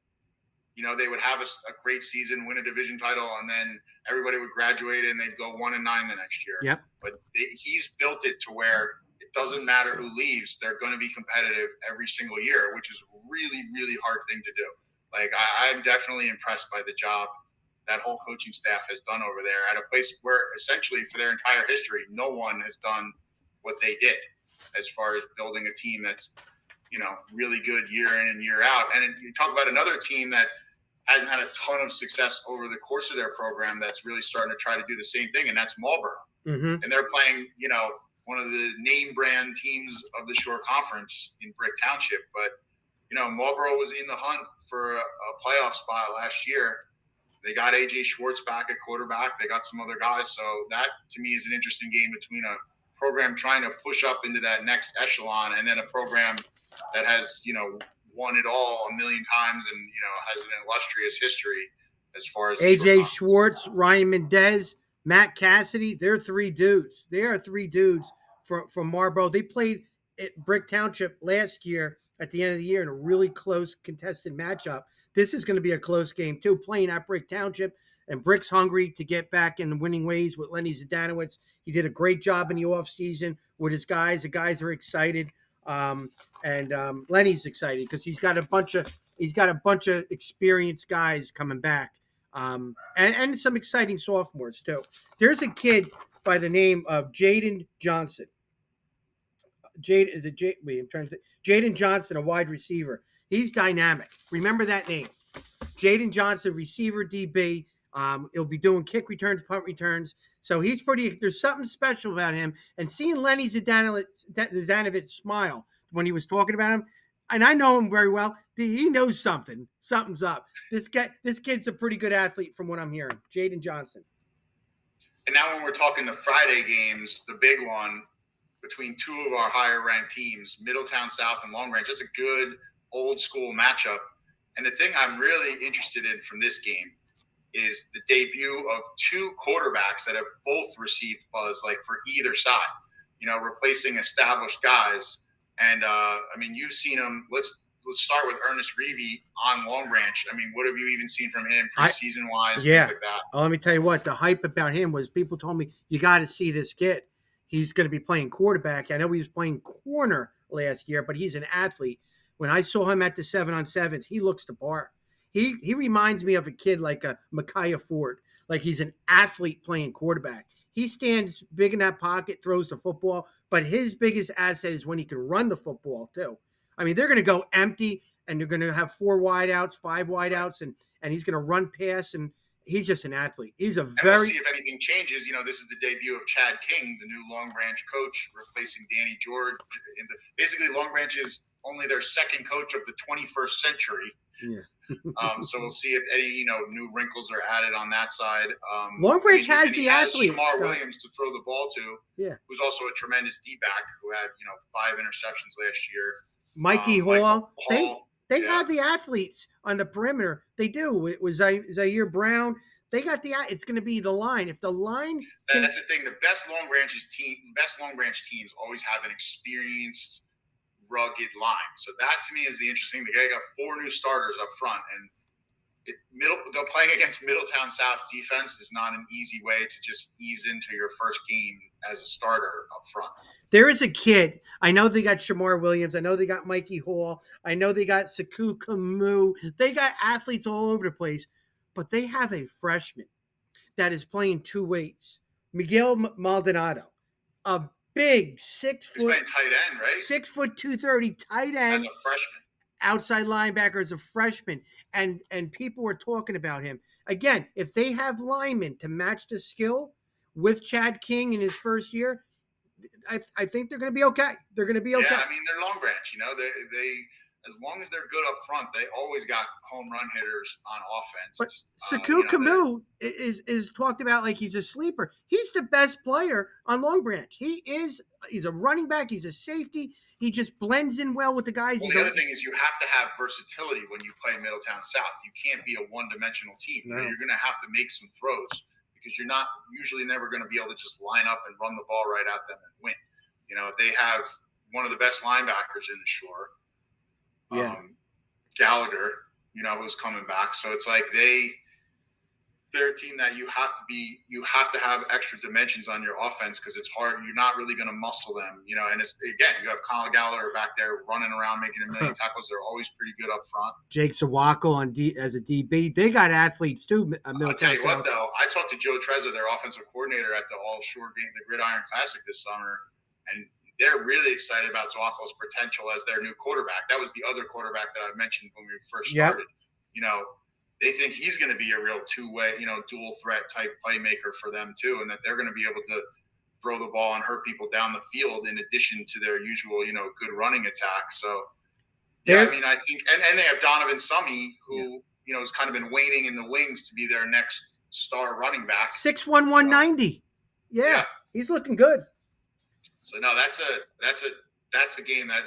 They would have a great season, win a division title, and then everybody would graduate and they'd go 1-9 the next year.
Yep.
But he's built it to where it doesn't matter who leaves; they're going to be competitive every single year, which is a really, really hard thing to do. Like I'm definitely impressed by the job that whole coaching staff has done over there at a place where essentially for their entire history, no one has done what they did as far as building a team that's, really good year in and year out. And you talk about another team that hasn't had a ton of success over the course of their program that's really starting to try to do the same thing, and that's Marlboro. And they're playing, one of the name brand teams of the Shore Conference in Brick Township. But, Marlboro was in the hunt for a playoff spot last year. They got A.J. Schwartz back at quarterback. They got some other guys. So that, to me, is an interesting game between a program trying to push up into that next echelon and then a program that has, won it all a million times and, has an illustrious history as far as
A.J. Schwartz, Ryan Mendez, Matt Cassidy. They're three dudes. They are three dudes from Marlboro. They played at Brick Township last year at the end of the year in a really close contested matchup. This is going to be a close game too, playing at Brick Township, and Brick's hungry to get back in the winning ways with Lenny Zdanowicz. He did a great job in the offseason with his guys. The guys are excited. And Lenny's excited because he's got a bunch of experienced guys coming back. And some exciting sophomores too. There's a kid by the name of Jaden Johnson. Jaden Johnson, a wide receiver. He's dynamic. Remember that name. Jaden Johnson, receiver DB. He'll be doing kick returns, punt returns. So he's pretty. There's something special about him. And seeing Lenny Zdanovich smile when he was talking about him, and I know him very well. He knows something. Something's up. This kid's a pretty good athlete, from what I'm hearing. Jaden Johnson.
And now, when we're talking the Friday games, the big one between two of our higher ranked teams, Middletown South and Long Branch, it's a good old school matchup. And the thing I'm really interested in from this game is the debut of two quarterbacks that have both received buzz, like for either side, replacing established guys. And you've seen them. Let's start with Ernest Reevy on Long Branch. I mean, what have you even seen from him preseason wise?
Yeah.
Things like that.
Well, let me tell you what, the hype about him was people told me, you got to see this kid. He's going to be playing quarterback. I know he was playing corner last year, but he's an athlete. When I saw him at the 7-on-7s, he looks the part. He reminds me of a kid like a Micaiah Ford. Like he's an athlete playing quarterback. He stands big in that pocket, throws the football, but his biggest asset is when he can run the football too. I mean, they're going to go empty, and they're going to have 4 wideouts, 5 wideouts, and he's going to run pass, and he's just an athlete. He's a very.
We'll see if anything changes. This is the debut of Chad King, the new Long Branch coach, replacing Danny George. Basically, Long Branch is only their second coach of the 21st century.
Yeah.
So we'll see if any new wrinkles are added on that side.
Long Branch has the athlete.
Shamar Williams to throw the ball to.
Yeah.
Who's also a tremendous D-back who had 5 interceptions last year.
Mikey Hall. They have the athletes on the perimeter. They do. It was Zaire Brown. They got it's going to be the line. If the line.
That's the thing. The best Long Branch teams always have an experienced, rugged line. So that to me is the interesting thing. They got 4 new starters up front, and playing against Middletown South's defense is not an easy way to just ease into your first game as a starter up front.
There is a kid. I know they got Shamar Williams. I know they got Mikey Hall. I know they got Saku Kamu. They got athletes all over the place, but they have a freshman that is playing 2 ways. Miguel Maldonado, a big 6 foot,
playing tight end, right?
6 foot 230 tight end
as a freshman,
outside linebacker as a freshman, and people were talking about him again. If they have linemen to match the skill with Chad King in his first year, I think they're going to be okay. They're going to be okay.
Yeah, I mean, they're Long Branch. They as long as they're good up front, they always got home run hitters on offense.
But Saku Kamu is talked about like he's a sleeper. He's the best player on Long Branch. He's a running back. He's a safety. He just blends in well with the guys.
Well, the other thing is you have to have versatility when you play Middletown South. You can't be a one-dimensional team.
No.
You're going to have to make some throws because you're not usually never going to be able to just line up and run the ball right at them and win. They have one of the best linebackers in the Shore.
Yeah.
Gallagher, who's coming back. So it's like they're a team that you have to have extra dimensions on your offense because it's hard. You're not really going to muscle them, and it's, again, you have Colin Gallagher back there running around making a million tackles. They're always pretty good up front.
Jake Sawako as a DB. They got athletes too.
I'll tell you what, though, I talked to Joe Trezza, their offensive coordinator at the All Shore game, the Gridiron Classic this summer, and they're really excited about Swako's potential as their new quarterback. That was the other quarterback that I mentioned when we first started. Yep. They think he's going to be a real two-way, dual threat type playmaker for them too, and that they're going to be able to throw the ball and hurt people down the field in addition to their usual, good running attack. So, I think, and they have Donovan Summy, who, has kind of been waiting in the wings to be their next star running back.
6'1", 190. Yeah, he's looking good.
So no, that's a game that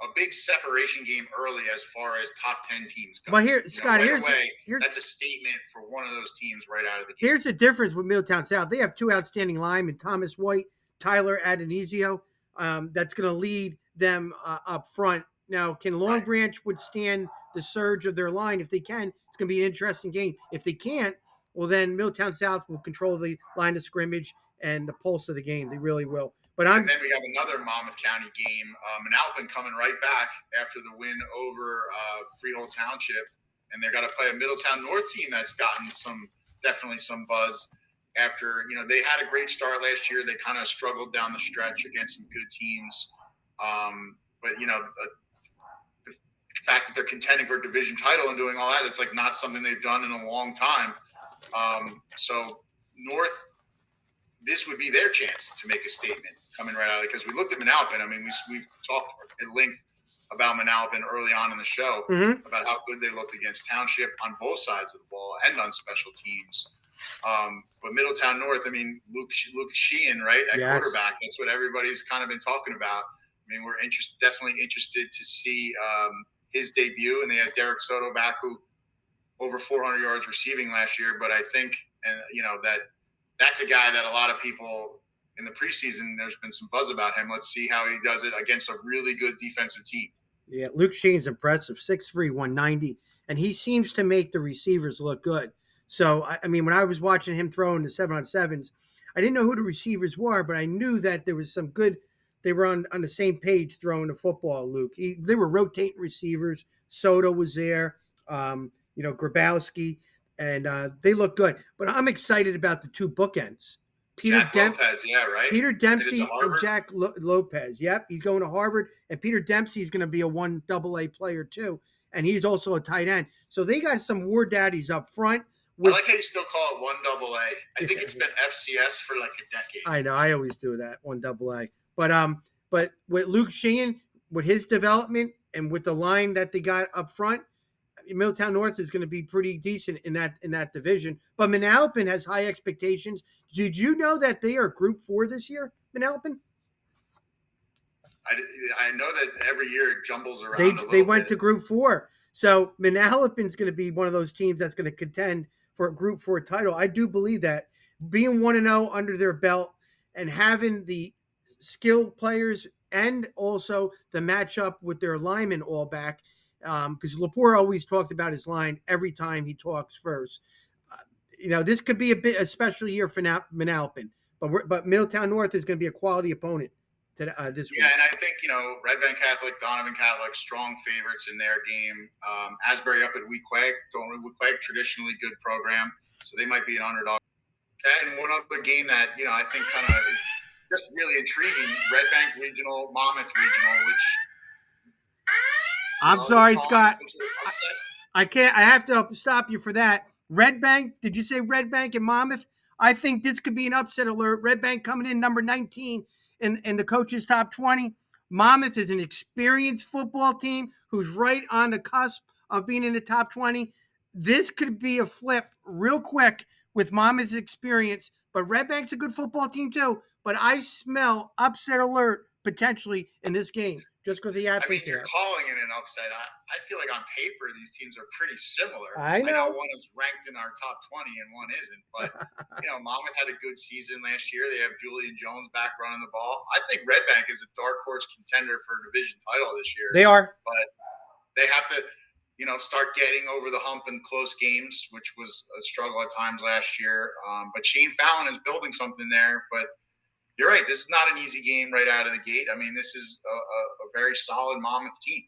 a big separation game early as far as top 10 teams go.
Well, here, Scott, here's
that's a statement for one of those teams right out of the gate.
Here's the difference with Middletown South. They have 2 outstanding linemen, Thomas White, Tyler Adonisio. That's going to lead them up front. Now, can Long Branch withstand the surge of their line? If they can, it's going to be an interesting game. If they can't, well, then Middletown South will control the line of scrimmage and the pulse of the game. They really will.
And then we have another Monmouth County game. Manalapan coming right back after the win over Freehold Township, and they're got to play a Middletown North team that's gotten definitely some buzz after they had a great start last year. They kind of struggled down the stretch against some good teams, but the fact that they're contending for a division title and doing all that, it's like not something they've done in a long time. So North, this would be their chance to make a statement coming right out, because we looked at Manalapan. I mean, we've talked at length about Manalapan early on in the show,
Mm-hmm.
about how good they looked against Township on both sides of the ball and on special teams. But Middletown North, I mean, Luke Sheehan, right, at
Yes.
quarterback. That's what everybody's kind of been talking about. I mean, we're definitely interested to see his debut, and they had Derek Soto back, who over 400 yards receiving last year. But I think, and that's a guy that a lot of people in the preseason, there's been some buzz about him. Let's see how he does it against a really good defensive team.
Yeah, Luke Sheen's impressive, 6'3", 190, and he seems to make the receivers look good. So, I mean, when I was watching him throw in the 7-on-7s, I didn't know who the receivers were, but I knew that there was some good – they were on the same page throwing the football, Luke. They were rotating receivers. Soto was there, Grabowski, and they look good. But I'm excited about the two bookends.
Jack Lopez, yeah, right?
Peter Dempsey and Jack Lopez. Yep, he's going to Harvard, and Peter Dempsey is going to be a 1AA player too, and he's also a tight end. So they got some war daddies up front.
I like how you still call it 1AA. I think it's been FCS for like a decade.
I know, I always do that, 1AA. But with Luke Sheehan, with his development and with the line that they got up front, Middletown North is going to be pretty decent in that division. But Manalapan has high expectations. Did you know that they are Group 4 this year, Manalapan?
I know that every year it jumbles around.
They went to Group 4. So Manalapan's going to be one of those teams that's going to contend for a Group 4 title. I do believe that. Being 1-0 under their belt and having the skilled players and also the matchup with their linemen all back, because Lepore always talks about his line every time he talks first. This could be a special year for Manalapan, but Middletown North is going to be a quality opponent this week.
Yeah, and I think Red Bank Catholic, Donovan Catholic, strong favorites in their game. Asbury up at Weequahic, Weequahic, traditionally good program, so they might be an underdog. And one other game that I think kind of is just really intriguing: Red Bank Regional, Monmouth Regional, which.
I'm sorry, Scott. I can't. I have to stop you for that. Red Bank. Did you say Red Bank and Monmouth? I think this could be an upset alert. Red Bank coming in number 19 in the coaches' top 20. Monmouth is an experienced football team who's right on the cusp of being in the top 20. This could be a flip real quick with Monmouth's experience. But Red Bank's a good football team too. But I smell upset alert potentially in this game. Just because the athletes
you're calling it an upset. I feel like on paper these teams are pretty similar.
I know
one is ranked in our top 20 and one isn't. But Monmouth had a good season last year. They have Julian Jones back running the ball. I think Red Bank is a dark horse contender for a division title this year.
They are,
but they have to start getting over the hump in close games, which was a struggle at times last year. But Shane Fallon is building something there. But you're right. This is not an easy game right out of the gate. I mean, this is a very solid Monmouth team.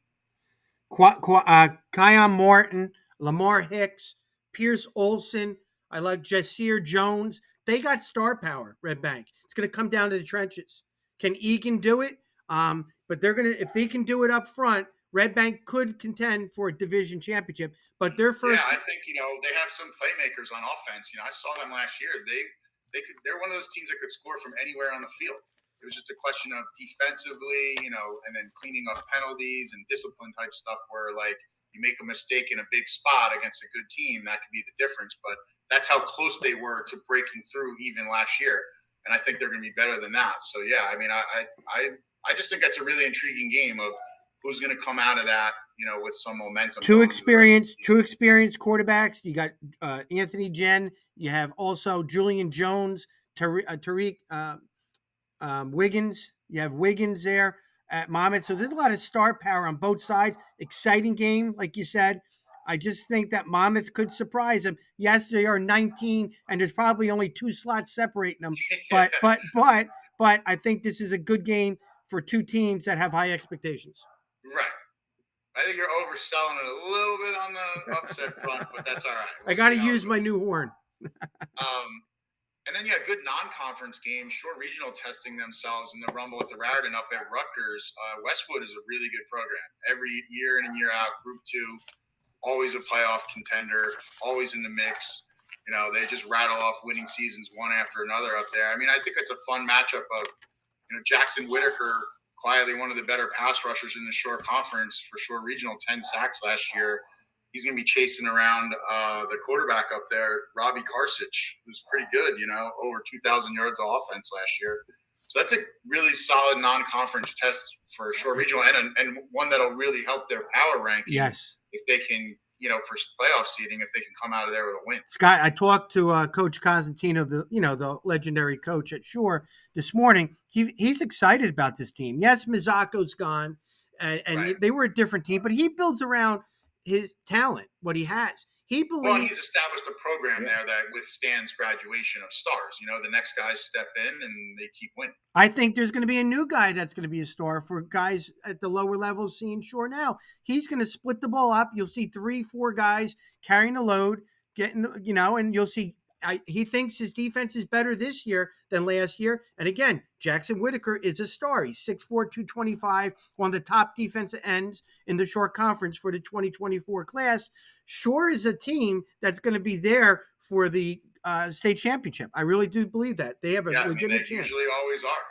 Kion Morton, Lamar Hicks, Pierce Olson. I like Jasir Jones. They got star power, Red Bank. It's going to come down to the trenches. Can Egan do it? But if they can do it up front, Red Bank could contend for a division championship. But their first.
Yeah, I think they have some playmakers on offense. I saw them last year. They're one of those teams that could score from anywhere on the field. It was just a question of defensively, and then cleaning up penalties and discipline type stuff where like you make a mistake in a big spot against a good team, that could be the difference. But that's how close they were to breaking through even last year. And I think they're going to be better than that. So yeah, I mean, I just think that's a really intriguing game of who's going to come out of that, with some momentum.
Two experienced quarterbacks. You got Anthony Jen. You have also Julian Jones, Tariq Wiggins. You have Wiggins there at Monmouth. So there's a lot of star power on both sides. Exciting game, like you said. I just think that Monmouth could surprise them. Yes, they are 19, and there's probably only 2 slots separating them. But I think this is a good game for two teams that have high expectations.
Right. I think you're overselling it a little bit on the upset front, but that's all right.
I got to use my new horn.
And And then, good non-conference games. Shore Regional testing themselves in the Rumble at the Raritan up at Rutgers. Westwood is a really good program. Every year in and year out, Group 2, always a playoff contender, always in the mix. They just rattle off winning seasons one after another up there. I mean, I think it's a fun matchup of, Jackson Whitaker, quietly one of the better pass rushers in the Shore Conference for Shore Regional, 10 sacks last year. He's going to be chasing around the quarterback up there, Robbie Karsich, who's pretty good, over 2,000 yards of offense last year. So that's a really solid non-conference test for Shore Regional, and one that'll really help their power ranking.
Yes.
If they can, for playoff seeding, if they can come out of there with a win.
Scott, I talked to Coach Cosentino, the legendary coach at Shore, this morning. He's excited about this team. Yes, Mizzako's gone, and
Right.
they were a different team, but he builds around his talent, what he has. He believes.
Well, he's established a program there that withstands graduation of stars. The next guys step in and they keep winning.
I think there's going to be a new guy that's going to be a star for guys at the lower levels seeing Shore now. He's going to split the ball up. You'll see 3-4 guys carrying the load, getting, and you'll see. He thinks his defense is better this year than last year. And again, Jackson Whitaker is a star. He's 6'4", 225, one of the top defensive ends in the Shore Conference for the 2024 class. Shore is a team that's going to be there for the state championship. I really do believe that. They have a legitimate chance.
Usually always are,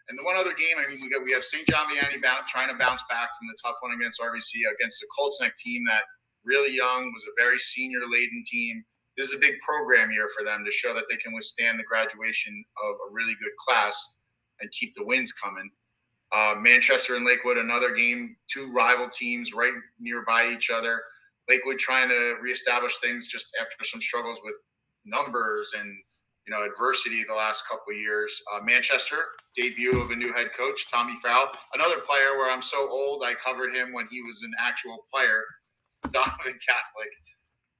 and the one other game, we have St. John Vianney trying to bounce back from the tough one against RBC, against the Colts Neck team that really young, was a very senior-laden team. This is a big program year for them to show that they can withstand the graduation of a really good class and keep the wins coming. Manchester and Lakewood, another game, two rival teams right nearby each other. Lakewood trying to reestablish things just after some struggles with numbers and adversity the last couple of years. Manchester, debut of a new head coach, Tommy Farrell, another player where I'm so old I covered him when he was an actual player. Donovan Catholic.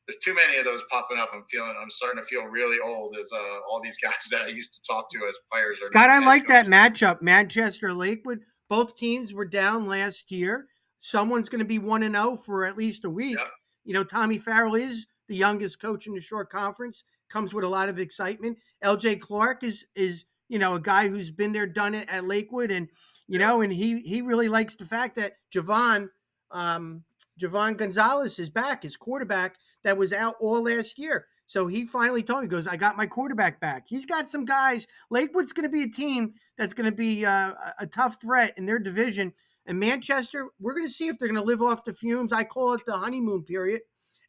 There's too many of those popping up. I'm starting to feel really old as all these guys that I used to talk to as players.
Scott, I like that matchup. Manchester Lakewood. Both teams were down last year. Someone's going to be 1-0 for at least a week. Yep. Tommy Farrell is the youngest coach in the Shore Conference. Comes with a lot of excitement. LJ Clark is a guy who's been there, done it at Lakewood, and and he really likes the fact that Javon Gonzalez is back, his quarterback that was out all last year. So he finally told me, he goes, I got my quarterback back. He's got some guys. Lakewood's going to be a team that's going to be a tough threat in their division. And Manchester, we're going to see if they're going to live off the fumes. I call it the honeymoon period.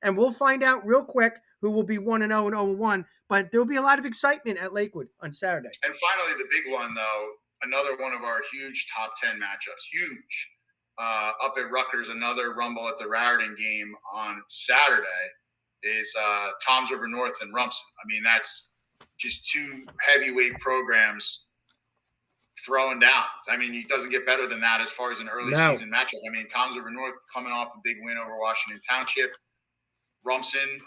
And we'll find out real quick who will be 1-0 and 0-1. But there'll be a lot of excitement at Lakewood on Saturday.
And finally, the big one, though, another one of our huge top 10 matchups. Huge. Up at Rutgers, another Rumble at the Raritan game on Saturday is Toms River North and Rumson. I mean, that's just two heavyweight programs throwing down. I mean, it doesn't get better than that as far as an early season matchup. I mean, Toms River North coming off a big win over Washington Township. Rumson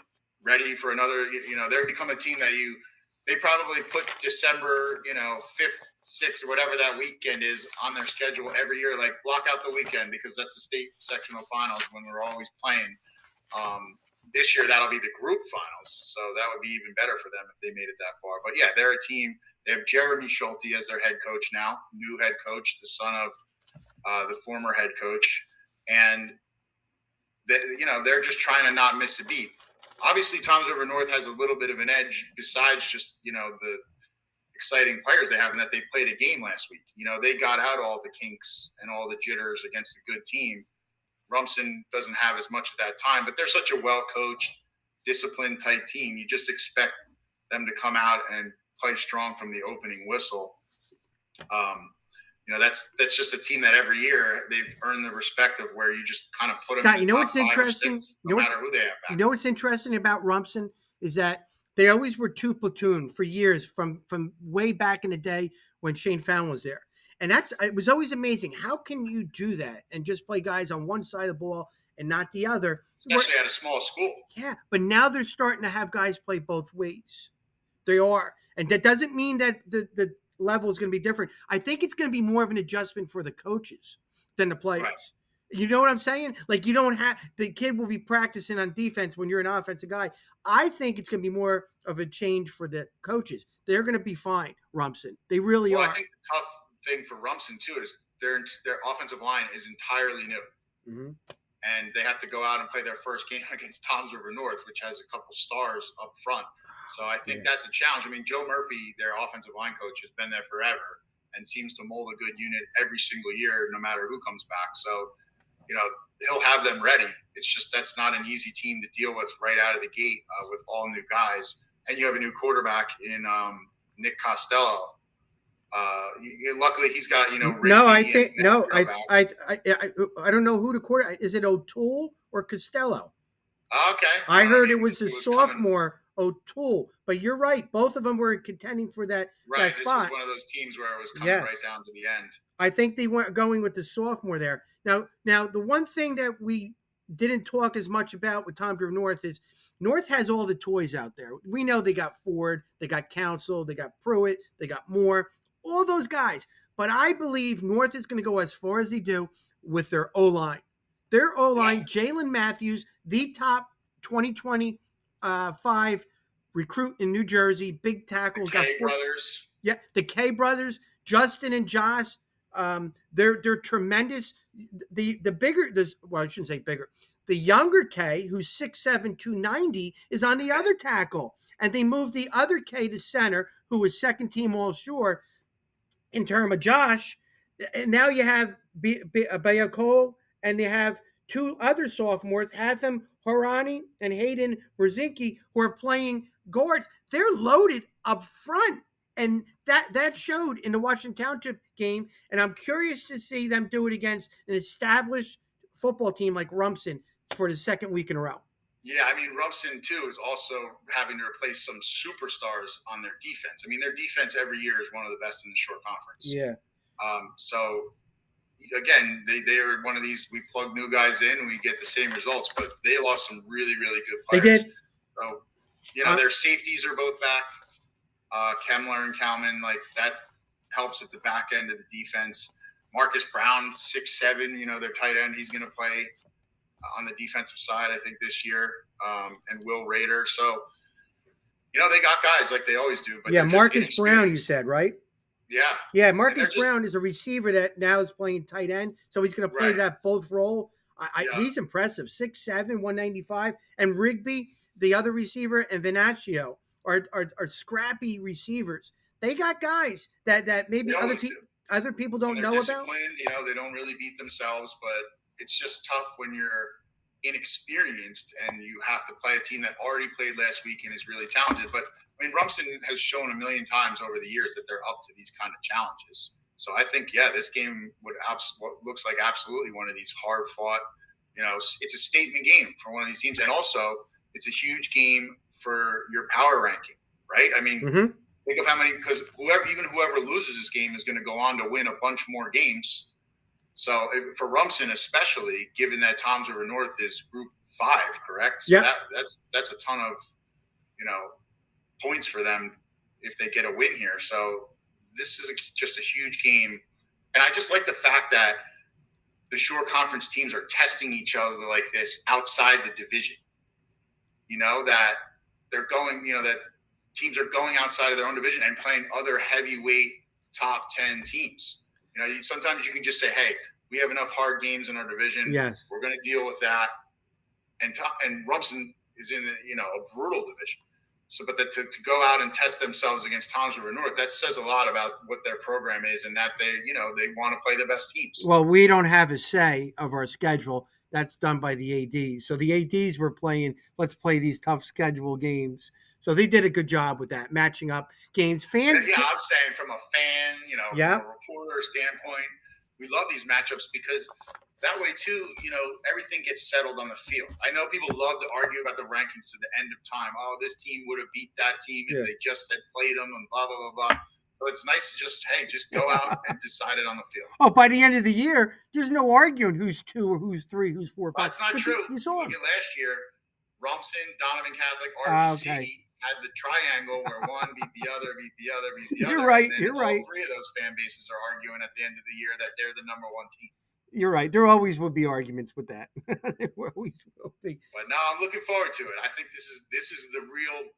ready for another, they're become a team that they probably put December, 5th, 6th, or whatever that weekend is on their schedule every year. Like, block out the weekend because that's the state sectional finals when we're always playing. This year, that'll be the group finals. So that would be even better for them if they made it that far. But yeah, they're a team. They have Jeremy Schulte as their head coach now, new head coach, the son of the former head coach. And, they're just trying to not miss a beat. Obviously, Toms River North has a little bit of an edge besides just, the exciting players they have, and that they played a game last week. They got out all the kinks and all the jitters against a good team. Rumson doesn't have as much of that time, but they're such a well-coached, disciplined type team. You just expect them to come out and play strong from the opening whistle. That's just a team that every year they've earned the respect of where you just kind of put them.
Scott, what's interesting?
No matter who they have back.
What's interesting about Rumson is that they always were two platoon for years from way back in the day when Shane Fallon was there. And it was always amazing. How can you do that and just play guys on one side of the ball and not the other?
Especially at a small school.
Yeah, but now they're starting to have guys play both ways. They are. And that doesn't mean that the level is going to be different. I think it's going to be more of an adjustment for the coaches than the players. Right. You know what I'm saying? Like you don't have the kid will be practicing on defense when you're an offensive guy. I think it's going to be more of a change for the coaches. They're going to be fine, Rumson. They really
Well, I
are.
think the tough thing for Rumson too is their offensive line is entirely new.
Mm-hmm.
And they have to go out and play their first game against Toms River North, which has a couple stars up front. So I think that's a challenge. I mean, Joe Murphy, their offensive line coach, has been there forever and seems to mold a good unit every single year, no matter who comes back. So, he'll have them ready. It's just that's not an easy team to deal with right out of the gate with all new guys. And you have a new quarterback in Nick Costello. Luckily, he's got Rigby
No, I think
and
no, I don't know who the quarter is. It O'Toole or Costello?
Okay,
I heard
he
it was a sophomore O'Toole, but you're right. Both of them were contending for that
Right, this was
spot.
one of those teams where it was coming right down to the end.
I think they went going with the sophomore there. Now the one thing that we didn't talk as much about with Tom River North is North has all the toys out there. We know they got Ford, they got Council, they got Pruitt, they got Moore, all those guys. But I believe North is going to go as far as they do with their O line. Their O line, Jalen Matthews, the top 2025 recruit in New Jersey, big tackle.
The K brothers.
Yeah, the K brothers, Justin and Josh. They're tremendous. The bigger, I shouldn't say bigger. The younger K, who's 6'7", 290, is on the other tackle, and they moved the other K to center, who was second team All Sure in terms of Josh. And now you have Bayako, and they have two other sophomores, Hatham Harani and Hayden Brzezinski, who are playing guards. They're loaded up front. And that showed in the Washington Township game, and I'm curious to see them do it against an established football team like Rumson for the second week in a row.
Yeah, I mean, Rumson, too, is also having to replace some superstars on their defense. I mean, their defense every year is one of the best in the short conference.
Yeah.
So, again, they are one of these, we plug new guys in and we get the same results, but they lost some really, really good players.
They did.
So, their safeties are both back. Kemmler and Kalman, like that helps at the back end of the defense. Marcus Brown, 6'7", their tight end, he's going to play on the defensive side, I think, this year, and Will Rader. So, they got guys like they always do. But
yeah, Marcus Brown, you said, right?
Yeah.
Yeah, Marcus Brown is a receiver that now is playing tight end, so he's going to play that both role. He's impressive, 6'7", 195. And Rigby, the other receiver, and Venaccio are scrappy receivers. They got guys that maybe other people don't know about.
They don't really beat themselves, but it's just tough when you're inexperienced and you have to play a team that already played last week and is really talented. But I mean, Rumson has shown a million times over the years that they're up to these kind of challenges. So I think, this game looks like absolutely one of these hard fought. It's a statement game for one of these teams, and also it's a huge game for your power ranking, right? I mean, think of how many, because whoever loses this game is going to go on to win a bunch more games. So for Rumson, especially, given that Toms River North is Group 5, correct? So that's a ton of points for them if they get a win here. So this is just a huge game, and I just like the fact that the shore conference teams are testing each other like this outside the division. That they're going, that teams are going outside of their own division and playing other heavyweight top 10 teams. Sometimes you can just say, hey, we have enough hard games in our division.
Yes.
We're going to deal with that. And Rumson is in, a brutal division. So, but to go out and test themselves against Toms River North, that says a lot about what their program is and that they want to play the best teams.
Well, we don't have a say of our schedule. That's done by the ADs. So the ADs were playing, let's play these tough schedule games. So they did a good job with that, matching up games. Fans,
I'm saying from a fan, from a reporter standpoint, we love these matchups because that way too, everything gets settled on the field. I know people love to argue about the rankings to the end of time. Oh, this team would have beat that team if they just had played them and blah, blah, blah, blah. So it's nice to just go out and decide it on the field.
Oh, by the end of the year, there's no arguing who's 2 or who's 3, who's 4 or 5.
That's not true.
You saw
Look at last year, Rumson, Donovan Catholic, RBC had the triangle where one beat the other, beat the other.
You're right.
And then all 3 of those fan bases are arguing at the end of the year that they're the number 1 team.
You're right. There always will be arguments with that. There always will be.
But now I'm looking forward to it. I think this is the real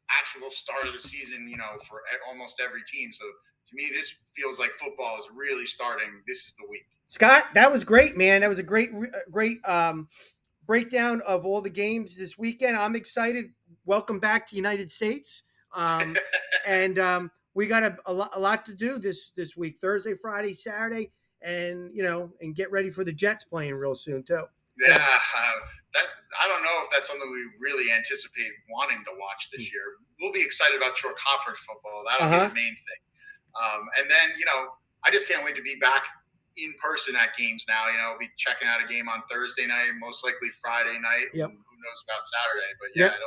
actual start of the season, for almost every team. So to me, this feels like football is really starting. This is the week.
Scott, that was great, man. That was a great breakdown of all the games this weekend. I'm excited. Welcome back to United States. And we got a lot to do this week: Thursday, Friday, Saturday, and and get ready for the Jets playing real soon too.
Yeah, that I don't know if that's something we really anticipate wanting to watch this year. We'll be excited about your conference football. That'll be the main thing. And then I just can't wait to be back in person at games now. We'll be checking out a game on Thursday night, most likely Friday night.
Yep.
Who knows about Saturday? But yeah,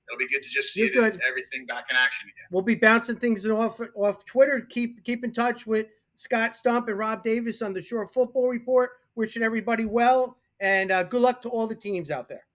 it'll be good to just see everything back in action again.
We'll be bouncing things off Twitter. Keep in touch with Scott Stump and Rob Davis on the Shore Football Report. Wishing everybody well, and good luck to all the teams out there.